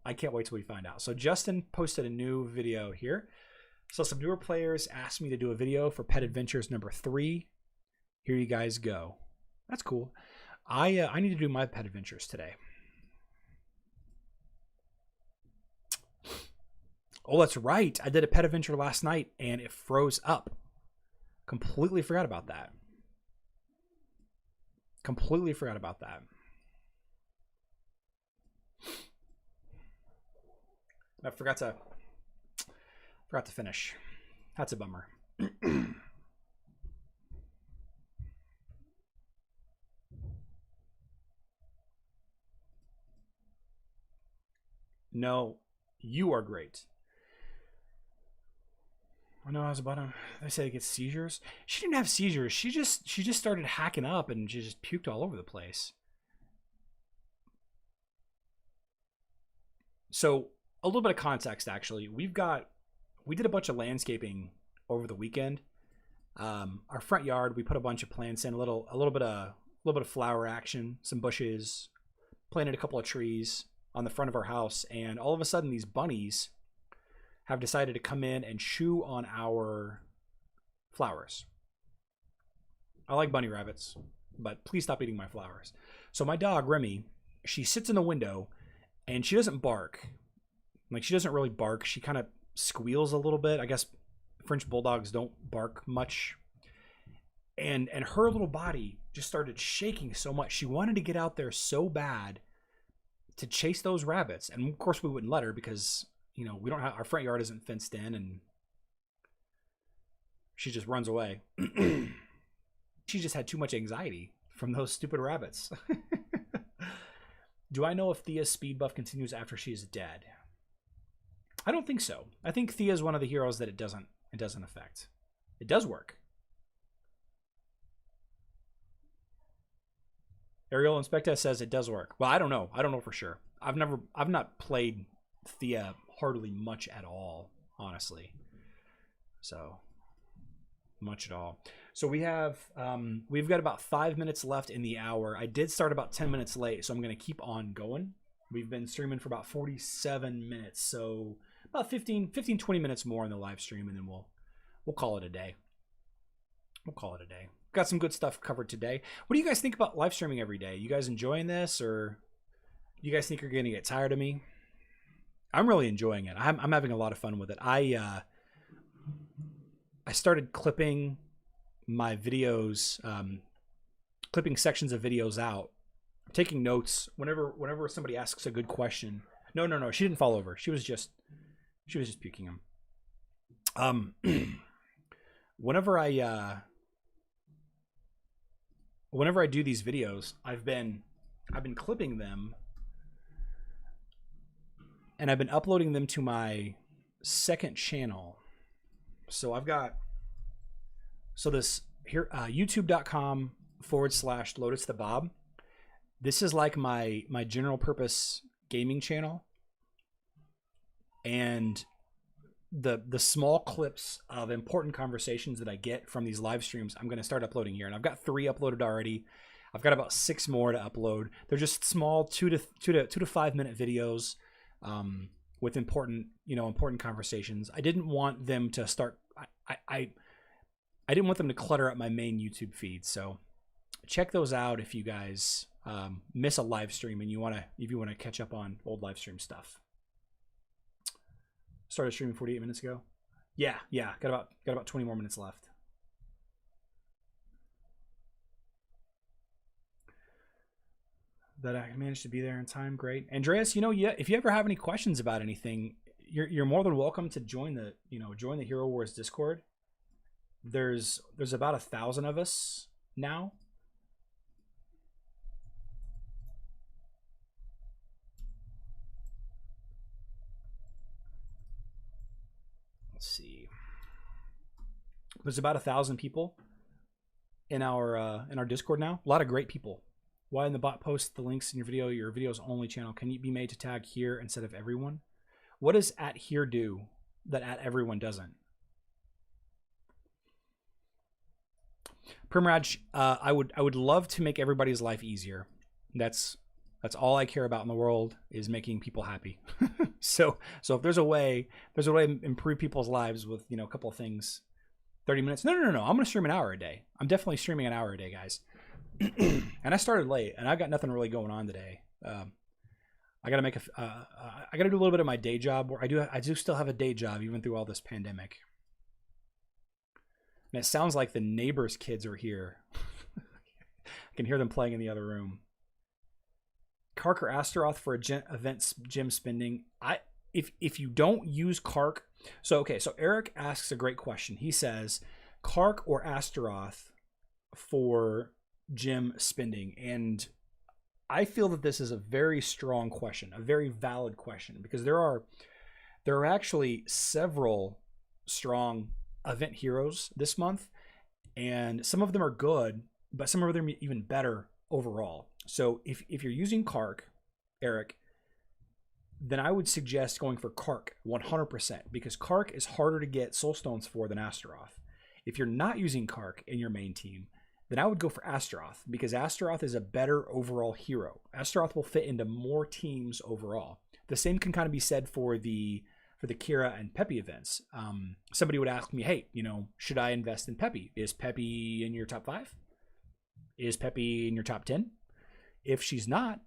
I can't wait till we find out. So Justin posted a new video here. So some newer players asked me to do a video for Pet Adventures number 3. Here you guys go. That's cool. I need to do my Pet Adventures today. Oh, that's right. I did a Pet Adventure last night and it froze up. Completely forgot about that. Completely forgot about that. I forgot to finish. That's a bummer. No, you are great. I know I was about to. They said it gets seizures. She didn't have seizures. She just started hacking up and she just puked all over the place. So a little bit of context, actually. We did a bunch of landscaping over the weekend. Our front yard, we put a bunch of plants in, a little bit of flower action, some bushes, planted a couple of trees on the front of our house, and all of a sudden these bunnies have decided to come in and chew on our flowers. I like bunny rabbits, but please stop eating my flowers. So my dog, Remy, she sits in the window and she doesn't bark. Like, she doesn't really bark. She kind of squeals a little bit. I guess French bulldogs don't bark much. And her little body just started shaking so much. She wanted to get out there so bad to chase those rabbits. And of course we wouldn't let her because, you know, we don't have, our front yard isn't fenced in, and she just runs away. She just had too much anxiety from those stupid rabbits. Do I know if Thea's speed buff continues after she is dead? I don't think so. I think Thea is one of the heroes that it doesn't affect. It does work. Ariel Inspecta says it does work. Well, I don't know. I don't know for sure. I've not played Thea hardly much at all, honestly. So much at all. So we've got about 5 minutes left in the hour. I did start about 10 minutes late, so I'm going to keep on going. We've been streaming for about 47 minutes, so about 15-20 minutes more in the live stream, and then we'll call it a day. We'll call it a day. Got some good stuff covered today. What do you guys think about live streaming every day? You guys enjoying this, or you guys think you're going to get tired of me? I'm really enjoying it. I'm having a lot of fun with it. I started clipping my videos, clipping sections of videos out, taking notes whenever somebody asks a good question. No, she didn't fall over. She was just puking them. Whenever I do these videos, I've been clipping them, and I've been uploading them to my second channel. So I've got, this here, youtube.com/Lotus the Bob. This is like my general purpose gaming channel, and the small clips of important conversations that I get from these live streams, I'm going to start uploading here. And I've got 3 uploaded already. I've got about 6 more to upload. They're just small 2 to 5 minute videos with important conversations. I didn't want them to start. I didn't want them to clutter up my main YouTube feed. So check those out if you guys miss a live stream and if you want to catch up on old live stream stuff. Started streaming 48 minutes ago. Yeah. Got about 20 more minutes left. That I managed to be there in time. Great. Andreas, if you ever have any questions about anything, you're more than welcome to join the Hero Wars Discord. There's about 1,000 of us now. Let's see. There's about 1,000 people in our Discord now. A lot of great people. Why in the bot post the links in your video's only channel? Can you be made to tag here instead of everyone? What does @here do that @everyone doesn't? Primraj, I would love to make everybody's life easier. That's That's all I care about in the world, is making people happy. So if there's a way to improve people's lives with, a couple of things, 30 minutes. No. I'm going to stream an hour a day. I'm definitely streaming an hour a day, guys. And I started late, and I've got nothing really going on today. I got to make I got to do a little bit of my day job, where I do still have a day job even through all this pandemic. And it sounds like the neighbors' kids are here. I can hear them playing in the other room. Kark or Astaroth for event gym spending. If you don't use Kark, so Eric asks a great question. He says, Kark or Astaroth for gym spending, and I feel that this is a very strong question, a very valid question, because there are actually several strong event heroes this month, and some of them are good, but some of them are even better overall. So if you're using Kark, Eric, then I would suggest going for Kark 100%, because Kark is harder to get soul stones for than Astaroth. If you're not using Kark in your main team, then I would go for Astaroth, because Astaroth is a better overall hero. Astaroth will fit into more teams overall. The same can kind of be said for the Kira and Peppy events. Somebody would ask me, hey, should I invest in Peppy? Is Peppy in your top 5? Is Peppy in your top 10? If she's not,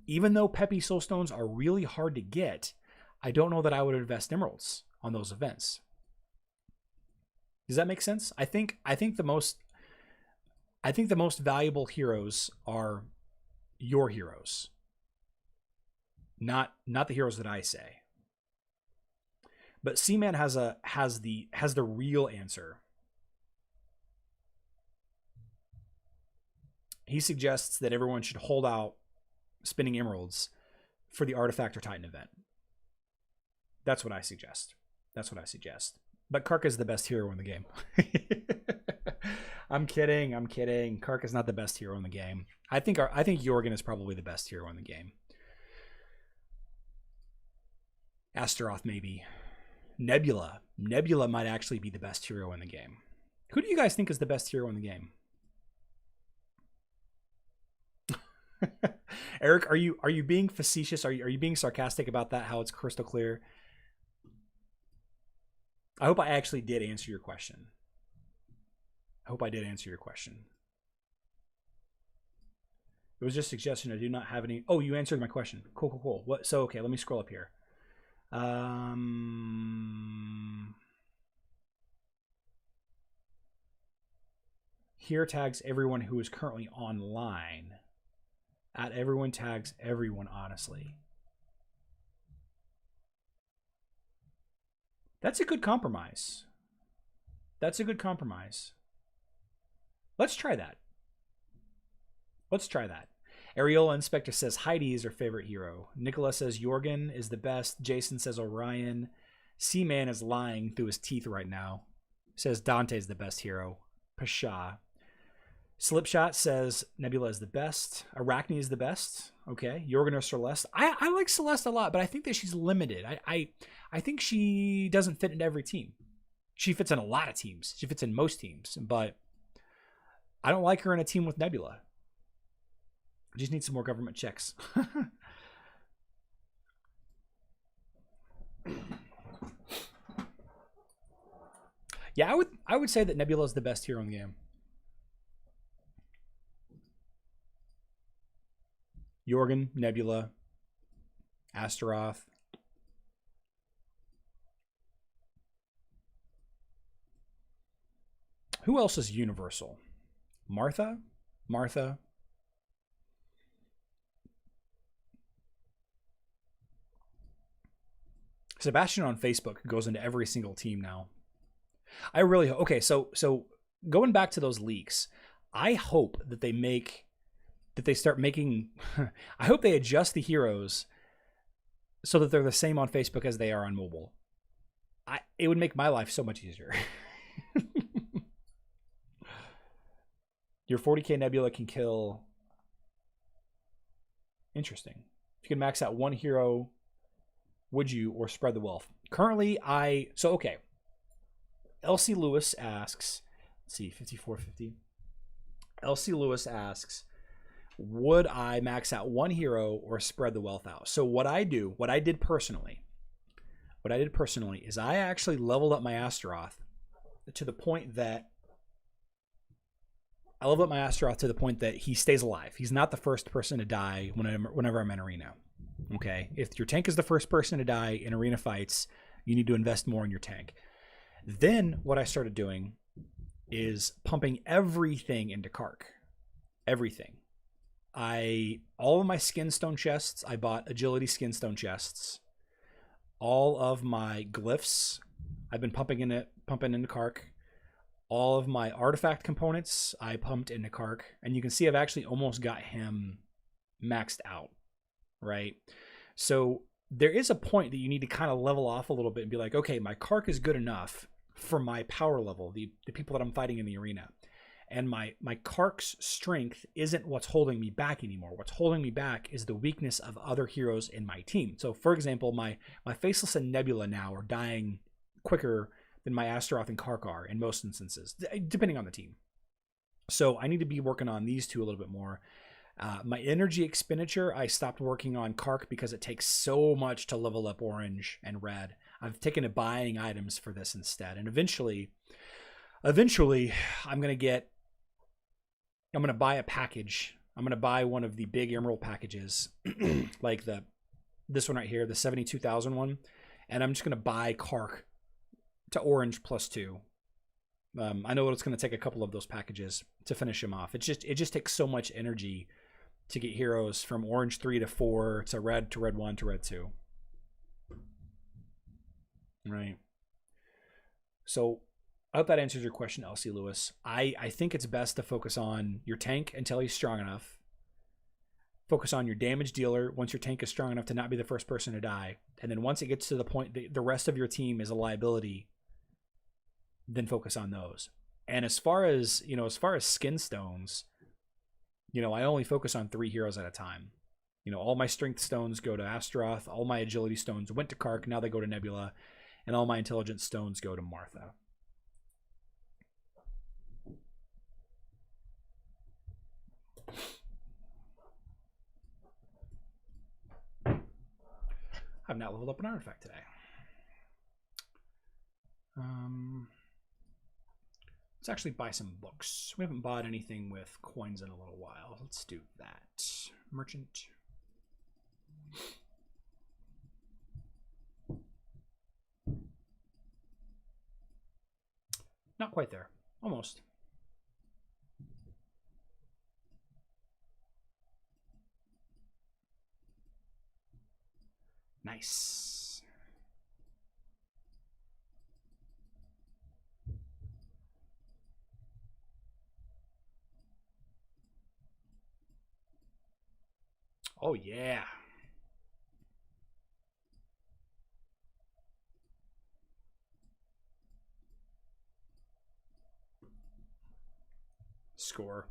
even though Peppy soul stones are really hard to get, I don't know that I would invest emeralds on those events. Does that make sense? I think the most valuable heroes are your heroes, not the heroes that I say. But C-Man has the real answer. He suggests that everyone should hold out spinning emeralds for the Artifact or Titan event. That's what I suggest. But Kark is the best hero in the game. I'm kidding. Kark is not the best hero in the game. I think Jorgen is probably the best hero in the game. Astaroth maybe. Nebula might actually be the best hero in the game. Who do you guys think is the best hero in the game? Eric, are you being facetious? Are you being sarcastic about that? How it's crystal clear? I hope I actually did answer your question. It was just a suggestion. I do not have any. Oh, you answered my question. Cool. What? So okay, let me scroll up here. Here tags everyone who is currently online. At everyone tags everyone, honestly. That's a good compromise. Let's try that. Ariola Inspector says Heidi is her favorite hero. Nicola says Jorgen is the best. Jason says Orion. C-Man is lying through his teeth right now. Says Dante's the best hero. Pasha. Slipshot says Nebula is the best. Arachne is the best. Okay. Jorgen or Celeste. I like Celeste a lot, but I think that she's limited. I think she doesn't fit in every team. She fits in a lot of teams. She fits in most teams, but I don't like her in a team with Nebula. I just need some more government checks. Yeah, I would say that Nebula is the best hero in the game. Jorgen, Nebula, Astaroth. Who else is universal? Martha. Sebastian on Facebook goes into every single team now. I really okay. So going back to those leaks, I hope that they start making. I hope they adjust the heroes so that they're the same on Facebook as they are on mobile. It would make my life so much easier. Your 40k Nebula can kill. Interesting. If you can max out one hero, would you, or spread the wealth? Currently, okay. LC Lewis asks, let's see, 5450. LC Lewis asks, would I max out one hero or spread the wealth out? So what I did personally is I actually leveled up my Astaroth to the point that he stays alive. He's not the first person to die whenever I'm in arena. Okay, if your tank is the first person to die in arena fights, you need to invest more in your tank. Then what I started doing is pumping everything into Kark. Everything. All of my skinstone chests, I bought agility skinstone chests. All of my glyphs, I've been pumping into Kark. All of my artifact components, I pumped into Kark. And you can see I've actually almost got him maxed out, right? So there is a point that you need to kind of level off a little bit and be like, okay, my Kark is good enough for my power level, the people that I'm fighting in the arena. And my Kark's strength isn't what's holding me back anymore. What's holding me back is the weakness of other heroes in my team. So for example, my Faceless and Nebula now are dying quicker than my Astaroth and Kark are in most instances, depending on the team. So I need to be working on these two a little bit more. My energy expenditure, I stopped working on Kark because it takes so much to level up orange and red. I've taken to buying items for this instead. And eventually I'm going to buy a package. I'm going to buy one of the big emerald packages, like this one right here, the 72,000 one. And I'm just going to buy Kark to orange +2. I know it's going to take a couple of those packages to finish him off. It just takes so much energy to get heroes from orange 3 to 4 to red 1 to red 2. Right. So I hope that answers your question, Elsie Lewis. I think it's best to focus on your tank until he's strong enough. Focus on your damage dealer once your tank is strong enough to not be the first person to die. And then once it gets to the point that the rest of your team is a liability, then focus on those. And as far as skin stones, I only focus on 3 heroes at a time. All my strength stones go to Astaroth, all my agility stones went to Kark, now they go to Nebula, and all my intelligence stones go to Martha. I've not leveled up an artifact today. Let's actually buy some books. We haven't bought anything with coins in a little while. Let's do that. Merchant. Not quite there. Almost. Nice. Oh, yeah. Score.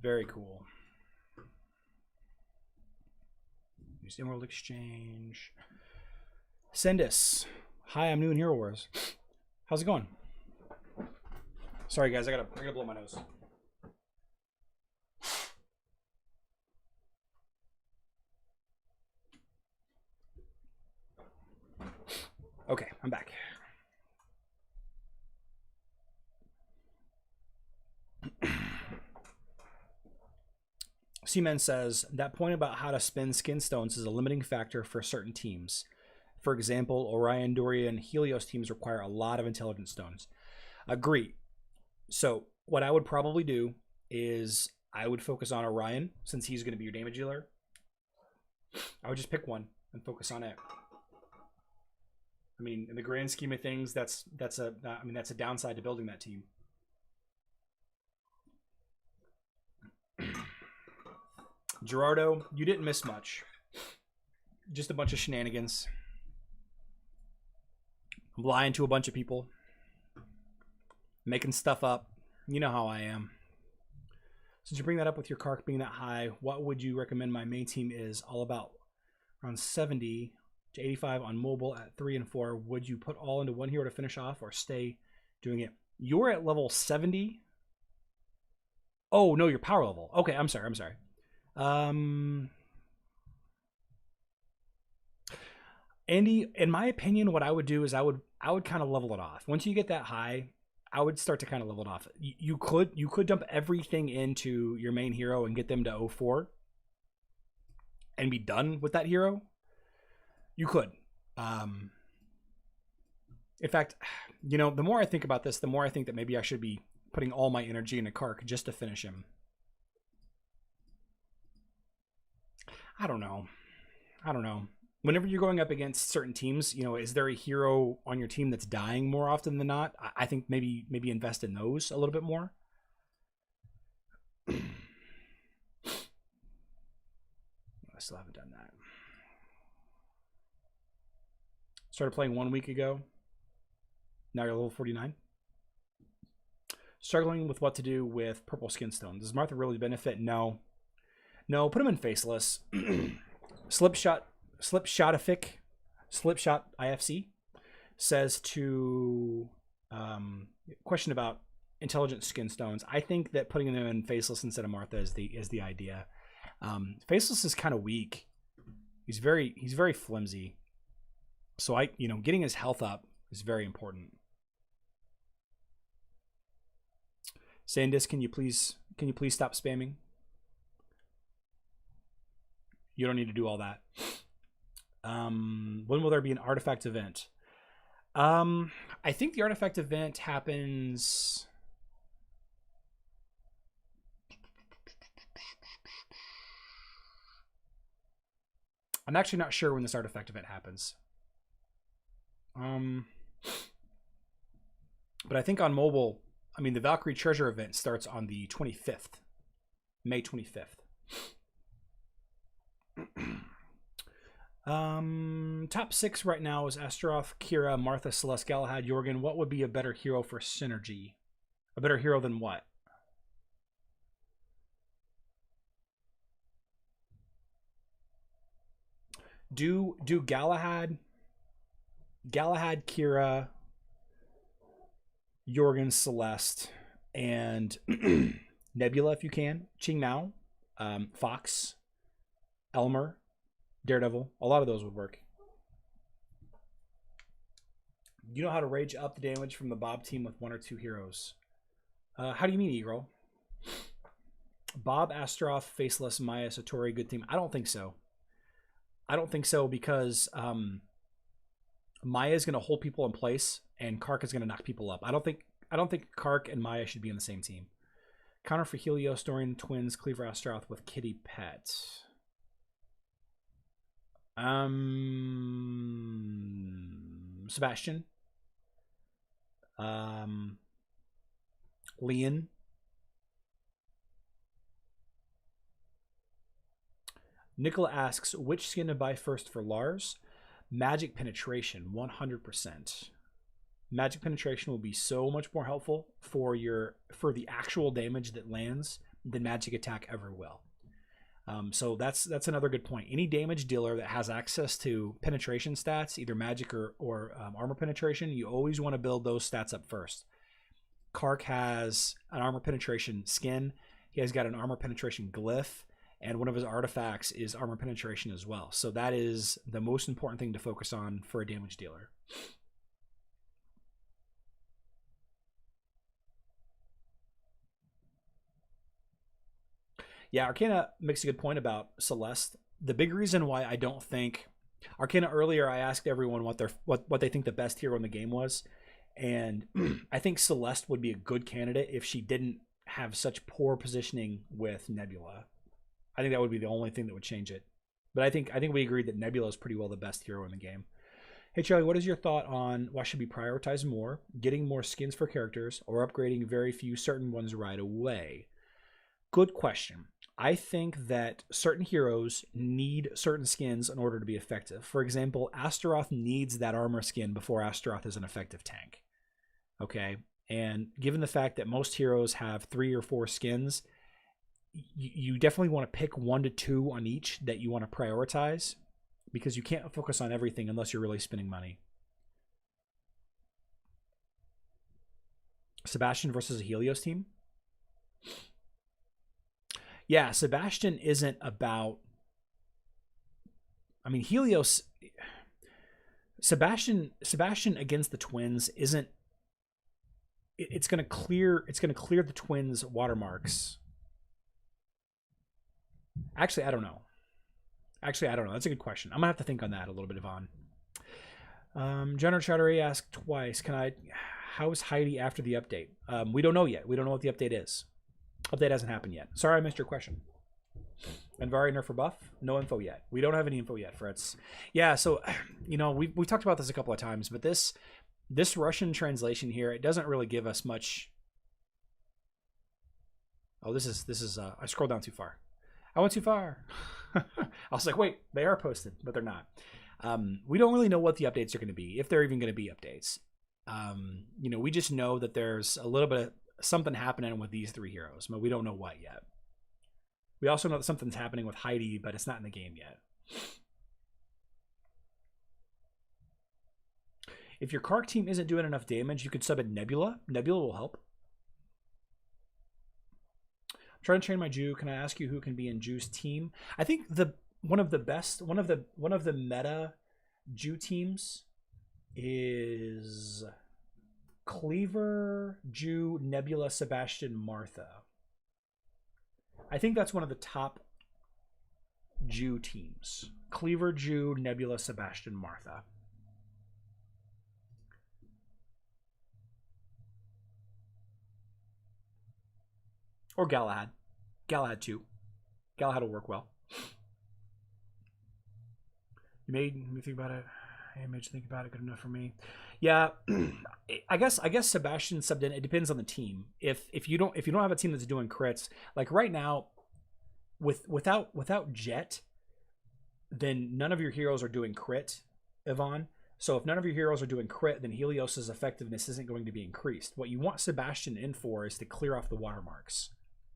Very cool. Use Emerald Exchange. Sendus. Hi, I'm new in Hero Wars. How's it going? Sorry guys, I gotta blow my nose. Okay, I'm back. Seaman says, that point about how to spend skin stones is a limiting factor for certain teams. For example, Orion, Dorian, Helios teams require a lot of intelligence stones. Agree. So what I would probably do is I would focus on Orion, since he's going to be your damage dealer. I would just pick one and focus on it. I mean, in the grand scheme of things, that's a downside to building that team. Gerardo, you didn't miss much. Just a bunch of shenanigans. I'm lying to a bunch of people. Making stuff up. You know how I am. Since you bring that up with your Kark being that high, what would you recommend my main team is? All about around 70 to 85 on mobile at 3 and 4. Would you put all into one hero to finish off or stay doing it You're at level 70. Oh, no, your power level. Okay, I'm sorry. Andy, in my opinion, what I would do is I would kind of level it off. Once you get that high, I would start to kind of level it off. You could dump everything into your main hero and get them to 04 and be done with that hero. You could. In fact, you know, the more I think about this, the more I think that maybe I should be putting all my energy into Kark just to finish him. I don't know. Whenever you're going up against certain teams, you know, is there a hero on your team that's dying more often than not? I think maybe invest in those a little bit more. I still haven't done that. Started playing 1 week ago. Now you're level 49. Struggling with what to do with purple skin stones. Does Martha really benefit? No. No, put him in faceless. Slipshot IFC says to question about intelligent skin stones. I think that putting them in faceless instead of Martha is the idea. Faceless is kind of weak. He's very flimsy. So getting his health up is very important. Sandis, can you please stop spamming? You don't need to do all that. When will there be an artifact event? I think the artifact event happens. I'm actually not sure when this artifact event happens. But I think on mobile, I mean, the Valkyrie treasure event starts on the 25th, May 25th. Top 6 right now is Astaroth, Kira, Martha, Celeste, Galahad, Jorgen. What would be a better hero for synergy? A better hero than what? Do Galahad, Kira, Jorgen, Celeste, and Nebula if you can. Ching Mao, Fox, Elmer, Daredevil. A lot of those would work. You know how to rage up the damage from the Bob team with 1 or 2 heroes. How do you mean, Egro? Bob, Astaroth, Faceless, Maya, Satori, good team. I don't think so. Because Maya is going to hold people in place and Kark is going to knock people up. I don't think Kark and Maya should be in the same team. Counter for Helios, Dorian, Twins, Cleaver, Astaroth with Kitty Pet. Sebastian. Leon. Nicola asks, which skin to buy first for Lars? Magic Penetration, 100%. Magic Penetration will be so much more helpful for the actual damage that lands than Magic Attack ever will. So that's another good point. Any damage dealer that has access to penetration stats, either magic or armor penetration, you always want to build those stats up first. Kark has an armor penetration skin. He has got an armor penetration glyph, and one of his artifacts is armor penetration as well. So that is the most important thing to focus on for a damage dealer. Yeah, Arcana makes a good point about Celeste. The big reason why I don't think Arcana, earlier I asked everyone what they think the best hero in the game was, and I think Celeste would be a good candidate if she didn't have such poor positioning with Nebula. I think that would be the only thing that would change it. But I think we agreed that Nebula is pretty well the best hero in the game. Hey Charlie, what is your thought on what should be prioritized more, getting more skins for characters or upgrading very few certain ones right away? Good question. I think that certain heroes need certain skins in order to be effective. For example, Astaroth needs that armor skin before Astaroth is an effective tank. Okay, and given the fact that most heroes have 3 or 4 skins, you definitely want to pick 1 to 2 on each that you want to prioritize, because you can't focus on everything unless you're really spending money. Sebastian versus a Helios team. Yeah, Sebastian isn't about. I mean, Helios. Sebastian against the Twins isn't. It's going to clear. It's going to clear the Twins' watermarks. Actually, I don't know. That's a good question. I'm gonna have to think on that a little bit, Yvonne. Jenner Chattery asked twice. How is Heidi after the update? We don't know yet. We don't know what the update is. Update hasn't happened yet. Sorry, I missed your question. And Vari nerf for buff? No info yet. We don't have any info yet, Fritz. Yeah, so we talked about this a couple of times, but this Russian translation here, it doesn't really give us much. Oh, this is I scrolled down too far. I went too far. I was like, wait, they are posted, but they're not. We don't really know what the updates are going to be, if they're even going to be updates. We just know that there's a little bit of something happening with these three heroes, but we don't know what yet. We also know that something's happening with Heidi, but it's not in the game yet. If your Kark team isn't doing enough damage, you could sub in Nebula. Nebula will help. I'm trying to train my Jew. Can I ask you who can be in Jew's team? I think one of the meta Jew teams is Cleaver, Jew, Nebula, Sebastian, Martha. I think that's one of the top Jew teams. Cleaver, Jew, Nebula, Sebastian, Martha. Or Galahad. Galahad too. Galahad will work well. You made me think about it. I made you think about it. Good enough for me. Yeah, I guess Sebastian subbed in. It depends on the team. If you don't have a team that's doing crits, like right now, without Jet, then none of your heroes are doing crit, Yvonne. So if none of your heroes are doing crit, then Helios's effectiveness isn't going to be increased. What you want Sebastian in for is to clear off the watermarks.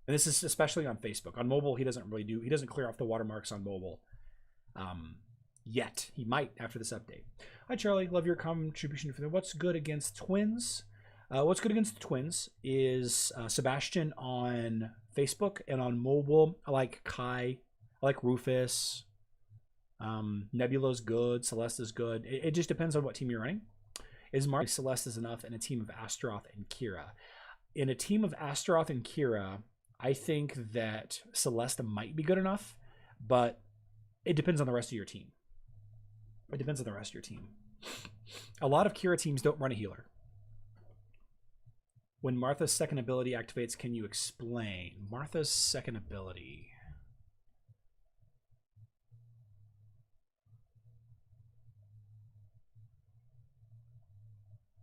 And this is especially on Facebook. On mobile, he doesn't clear off the watermarks on mobile. Yet. He might after this update. Hi, Charlie. Love your contribution for that. What's good against Twins? What's good against the Twins is Sebastian on Facebook and on mobile. I like Kai. I like Rufus. Nebula's good. Celeste's good. It just depends on what team you're running. Is Mark Celeste is enough in a team of Astaroth and Kira? In a team of Astaroth and Kira, I think that Celeste might be good enough, but it depends on the rest of your team. It depends on the rest of your team. A lot of Kira teams don't run a healer. When Martha's second ability activates, can you explain? Martha's second ability.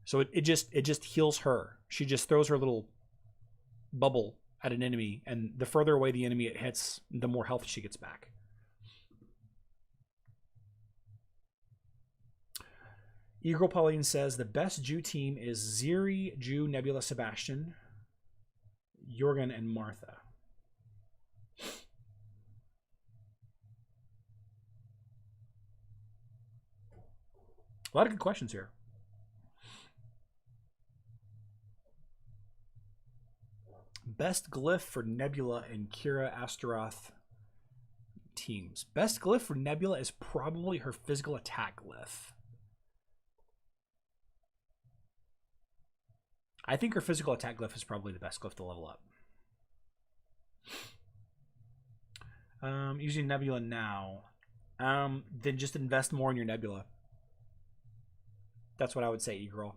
So it just heals her. She just throws her little bubble at an enemy, and the further away the enemy it hits, the more health she gets back. Eagle Pauline says the best Jew team is Ziri, Jew, Nebula, Sebastian, Jorgen, and Martha. A lot of good questions here. Best glyph for Nebula and Kira Astaroth teams. Best glyph for Nebula is probably her physical attack glyph. I think her physical attack glyph is probably the best glyph to level up. Using Nebula now. Then just invest more in your Nebula. That's what I would say, E-Girl.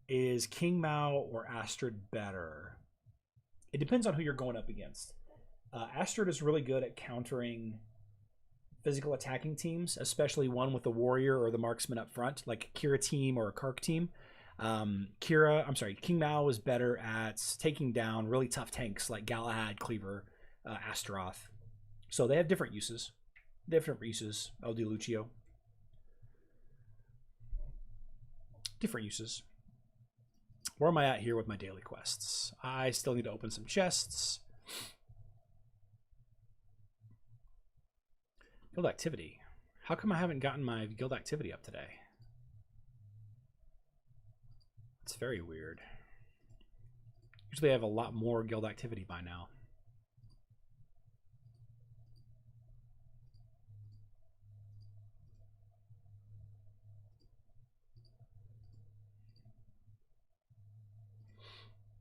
Is King Mao or Astrid better? It depends on who you're going up against. Astrid is really good at countering physical attacking teams, especially one with the warrior or the marksman up front, like Kira team or a Kark team. King Mao is better at taking down really tough tanks like Galahad, Cleaver, Astaroth. So they have different uses. El Di Lucio. Different uses. Where am I at here with my daily quests? I still need to open some chests. Guild activity. How come I haven't gotten my guild activity up today? Let's That's very weird. Usually I have a lot more guild activity by now.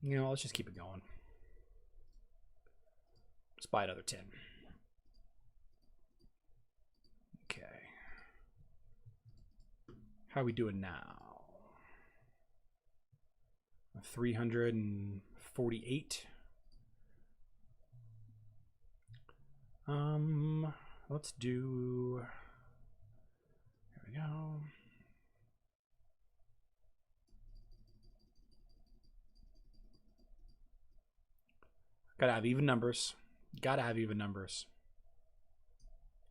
You know, let's just keep it going. Let's buy another 10. Okay. How are we doing now? 348. Let's do, there we go. Gotta have even numbers. Gotta have even numbers.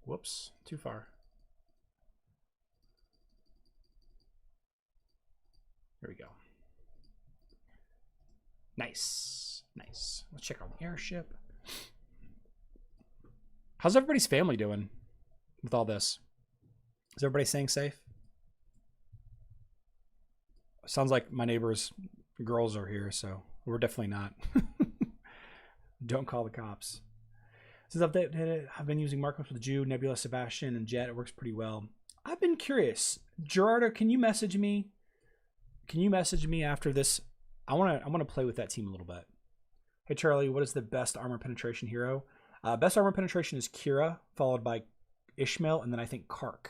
Whoops, too far. There we go. Nice, nice. Let's check on the airship. How's everybody's family doing with all this? Is everybody staying safe? Sounds like my neighbor's girls are here, so we're definitely not. Don't call the cops. Since I've been using markups with Jew, Nebula, Sebastian, and Jet. It works pretty well. I've been curious. Gerardo, can you message me? Can you message me after this? I want to play with that team a little bit. Hey Charlie, what is the best armor penetration hero? Best armor penetration is Kira, followed by Ishmael, and then I think Kark.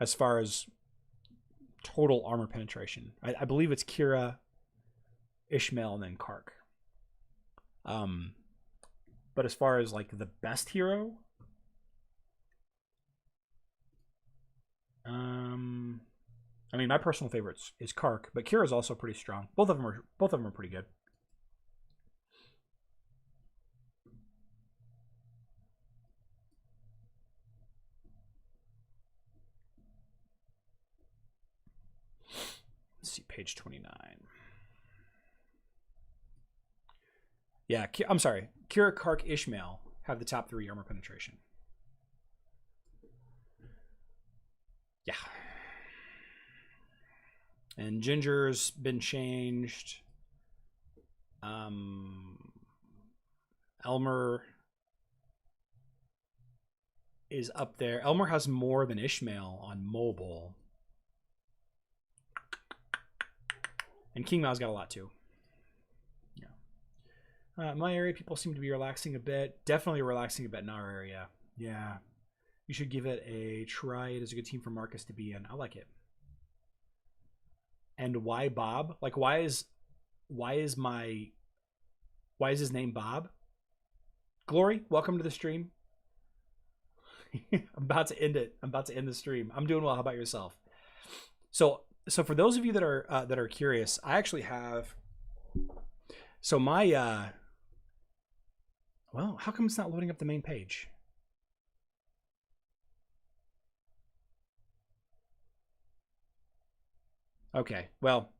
As far as total armor penetration, I believe it's Kira, Ishmael, and then Kark. But as far as like the best hero, I mean, my personal favorite is Kark, but Kira is also pretty strong. Both of them are pretty good. Let's see, page 29. Yeah, I'm sorry. Kira, Kark, Ishmael have the top 3 armor penetration. Yeah. And Ginger's been changed. Elmer is up there. Elmer has more than Ishmael on mobile. And King Mao's got a lot too. Yeah. My area, people seem to be relaxing a bit. Definitely relaxing a bit in our area. Yeah. You should give it a try. It is a good team for Marcus to be in. I like it. And why Bob? Like, why is his name Bob? Glory, welcome to the stream. I'm about to end it. I'm about to end the stream. I'm doing well. How about yourself? So for those of you that are curious, I actually have. So my well, how come it's not loading up the main page? Okay, well,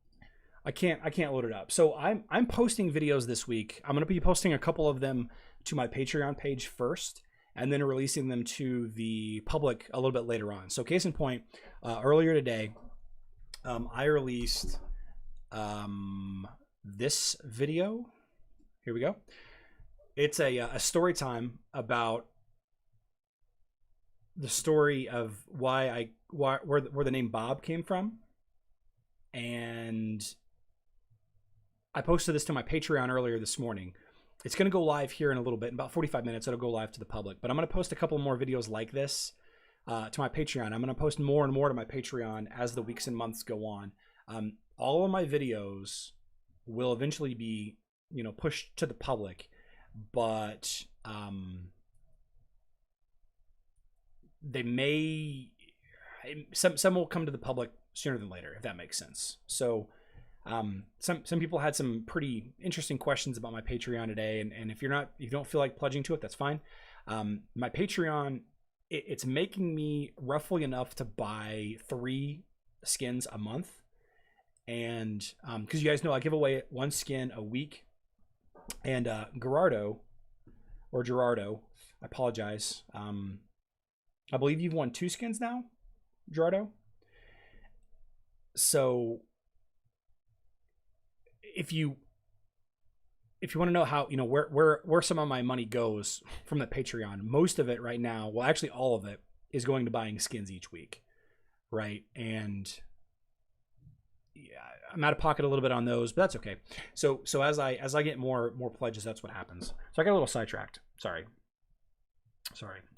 I can't load it up. So I'm posting videos this week. I'm gonna be posting a couple of them to my Patreon page first, and then releasing them to the public a little bit later on. So case in point, earlier today, I released this video. Here we go. It's a story time about the story of where the name Bob came from. And I posted this to my Patreon earlier this morning. It's going to go live here in a little bit. In about 45 minutes, it'll go live to the public. But I'm going to post a couple more videos like this to my Patreon. I'm going to post more and more to my Patreon as the weeks and months go on. All of my videos will eventually be, pushed to the public. But they may... Some will come to the public sooner than later, if that makes sense. So some people had some pretty interesting questions about my Patreon today, and if you don't feel like pledging to it, that's fine. My Patreon, it's making me roughly enough to buy 3 skins a month, and because you guys know I give away 1 skin a week, and Gerardo, I apologize. I believe you've won 2 skins now. Gerardo. So if you want to know how, you know, where some of my money goes from the Patreon, most of it right now, well, actually all of it is going to buying skins each week, right? And yeah, I'm out of pocket a little bit on those, but that's okay. So as I get more pledges, that's what happens. So I got a little sidetracked. Sorry.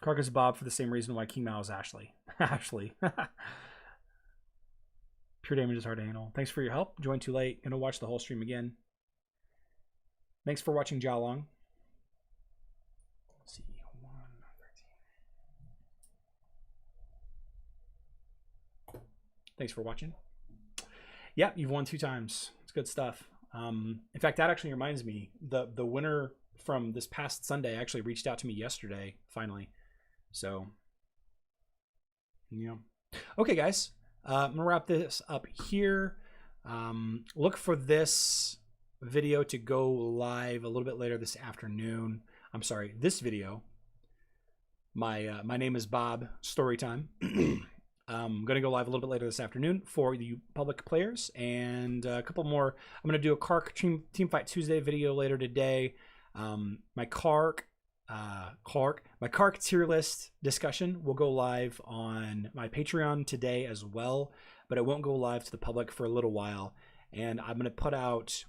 Carcass Bob for the same reason why King Mao is Ashley. Ashley. Pure damage is hard to handle. Thanks for your help. Joined too late. Gonna watch the whole stream again. Thanks for watching, Jalong. Let's see. 1, 13. Thanks for watching. Yeah, you've won 2 times. It's good stuff. In fact, that actually reminds me, the winner from this past Sunday actually reached out to me yesterday, finally. So, yeah. Okay, guys. I'm going to wrap this up here. Look for this video to go live a little bit later this afternoon. I'm sorry, this video. My name is Bob Storytime. I'm going to go live a little bit later this afternoon for the public players, and a couple more. I'm going to do a Kark Team Fight Tuesday video later today. My Kark tier list discussion will go live on my Patreon today as well, but it won't go live to the public for a little while. And I'm going to put out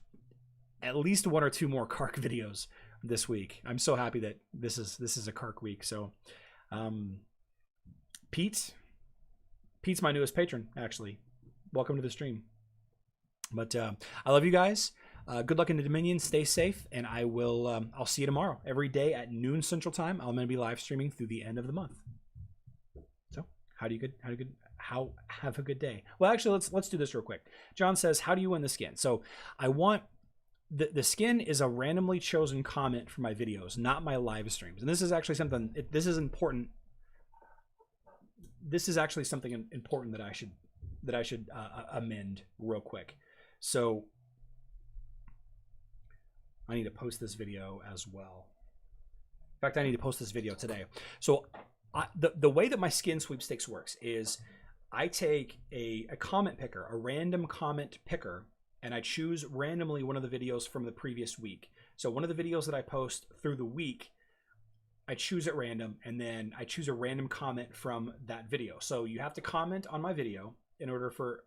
at least 1 or 2 more Kark videos this week. I'm so happy that this is a Kark week. So, Pete's my newest patron, actually. Welcome to the stream. But I love you guys. Good luck in the Dominion. Stay safe, and I'll see you tomorrow. Every day at noon Central Time, I'm going to be live streaming through the end of the month. So, have a good day. Well, actually, let's do this real quick. John says, "How do you win the skin?" So, I want the skin is a randomly chosen comment for my videos, not my live streams. And this is actually something. This is important. This is actually something important that I should amend real quick. So I need to post this video as well. In fact, I need to post this video today. So the way that my skin sweepstakes works is I take a comment picker, a random comment picker, and I choose randomly one of the videos from the previous week. So one of the videos that I post through the week, I choose at random, and then I choose a random comment from that video. So you have to comment on my video in order for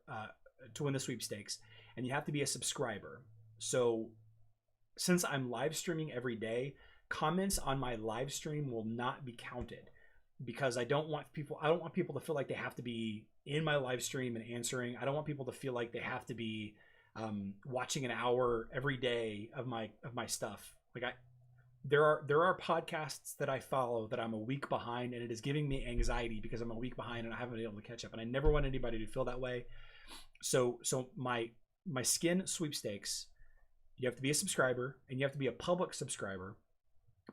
to win the sweepstakes, and you have to be a subscriber. So since I'm live streaming every day, comments on my live stream will not be counted, because I don't want people to feel like they have to be in my live stream and answering. I don't want people to feel like they have to be watching an hour every day of my stuff. Like there are podcasts that I follow that I'm a week behind, and it is giving me anxiety because I'm a week behind and I haven't been able to catch up, and I never want anybody to feel that way. So my skin sweepstakes, you have to be a subscriber, and you have to be a public subscriber.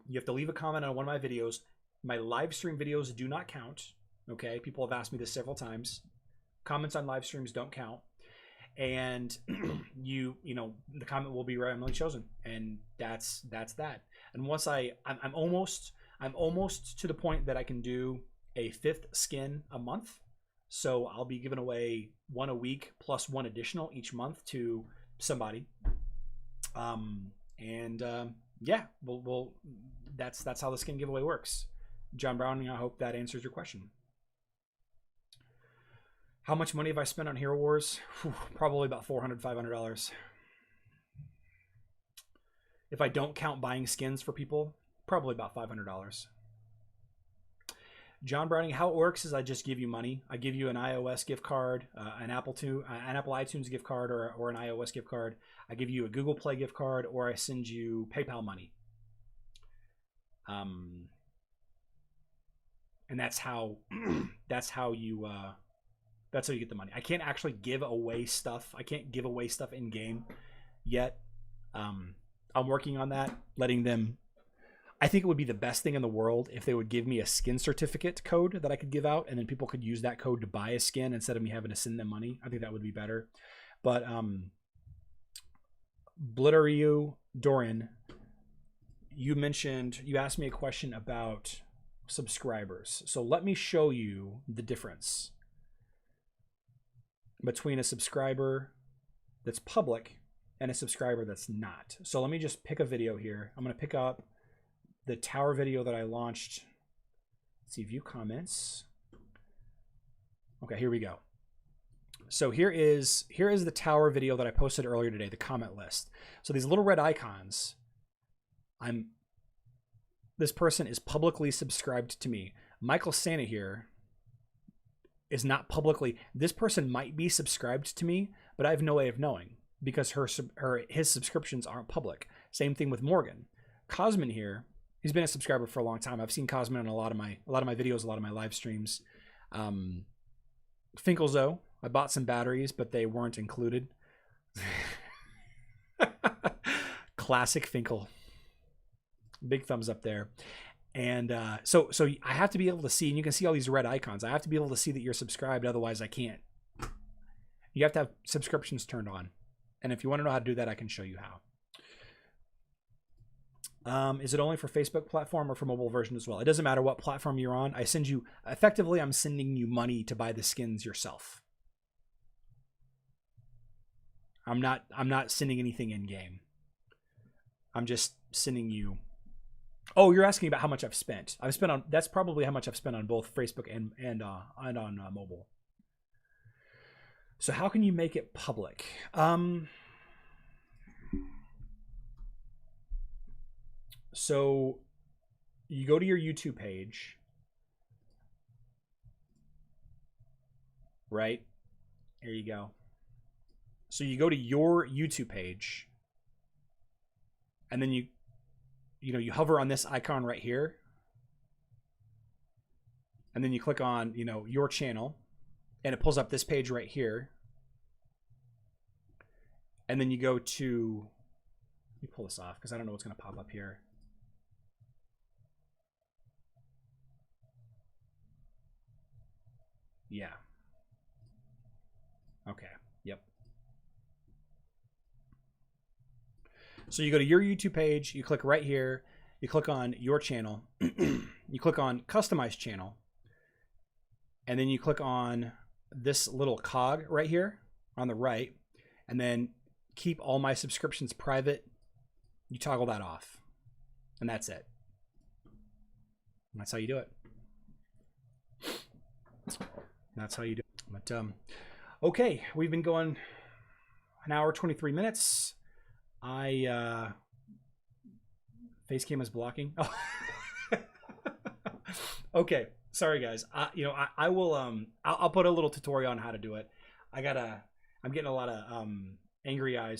You have to leave a comment on one of my videos. My live stream videos do not count. Okay, people have asked me this several times. Comments on live streams don't count. And you know the comment will be randomly chosen, and that's that. And once I'm almost to the point that I can do a 5th skin a month. So I'll be giving away 1 a week plus 1 additional each month to somebody. Yeah, we'll that's how the skin giveaway works. John Browning, I hope that answers your question. How much money have I spent on Hero Wars? Whew, probably about $400, $500. If I don't count buying skins for people, probably about $500. John Browning, how it works is I just give you money. I give you an iOS gift card, an Apple iTunes gift card, or an iOS gift card. I give you a Google Play gift card, or I send you PayPal money. And that's how you get the money. I can't actually give away stuff. I can't give away stuff in game yet. I'm working on that, letting them. I think it would be the best thing in the world if they would give me a skin certificate code that I could give out, and then people could use that code to buy a skin instead of me having to send them money. I think that would be better. But Blitteriu Doran, you asked me a question about subscribers. So let me show you the difference. between a subscriber that's public and a subscriber that's not. So let me just pick a video here. I'm going to pick up the tower video that I launched. Let's see, view comments. Okay, here we go. So here is the tower video that I posted earlier today, the comment list. So these little red icons, this person is publicly subscribed to me. Michael Santa here is not publicly. This person might be subscribed to me, but I have no way of knowing because his subscriptions aren't public. Same thing with Morgan. Cosmin here, he's been a subscriber for a long time. I've seen Cosmin on a lot of my videos, a lot of my live streams. Finkelzo, I bought some batteries, but they weren't included. Classic Finkel. Big thumbs up there. And so I have to be able to see, and you can see all these red icons. I have to be able to see that you're subscribed, otherwise I can't. You have to have subscriptions turned on. And if you want to know how to do that, I can show you how. Is it only for Facebook platform or for mobile version as well? It doesn't matter what platform you're on. I send you, effectively, I'm sending you money to buy the skins yourself. I'm not sending anything in game. I'm just sending you. Oh, you're asking about how much I've spent. That's probably how much I've spent on both Facebook and on mobile. So how can you make it public? So you go to your YouTube page, right? Here you go. So you go to your YouTube page, and then you hover on this icon right here, and then you click on, your channel, and it pulls up this page right here. And then you go to, let me pull this off because I don't know what's going to pop up here. Yeah. Okay. Yep. So you go to your YouTube page, you click right here, you click on your channel, you click on customize channel, and then you click on this little cog right here on the right, and then keep all my subscriptions private. You toggle that off, and that's it. And that's how you do it. That's how you do it. But okay, we've been going an hour 23 minutes. Facecam is blocking. Oh. Okay, sorry guys. I will I'll put a little tutorial on how to do it. I'm getting a lot of angry eyes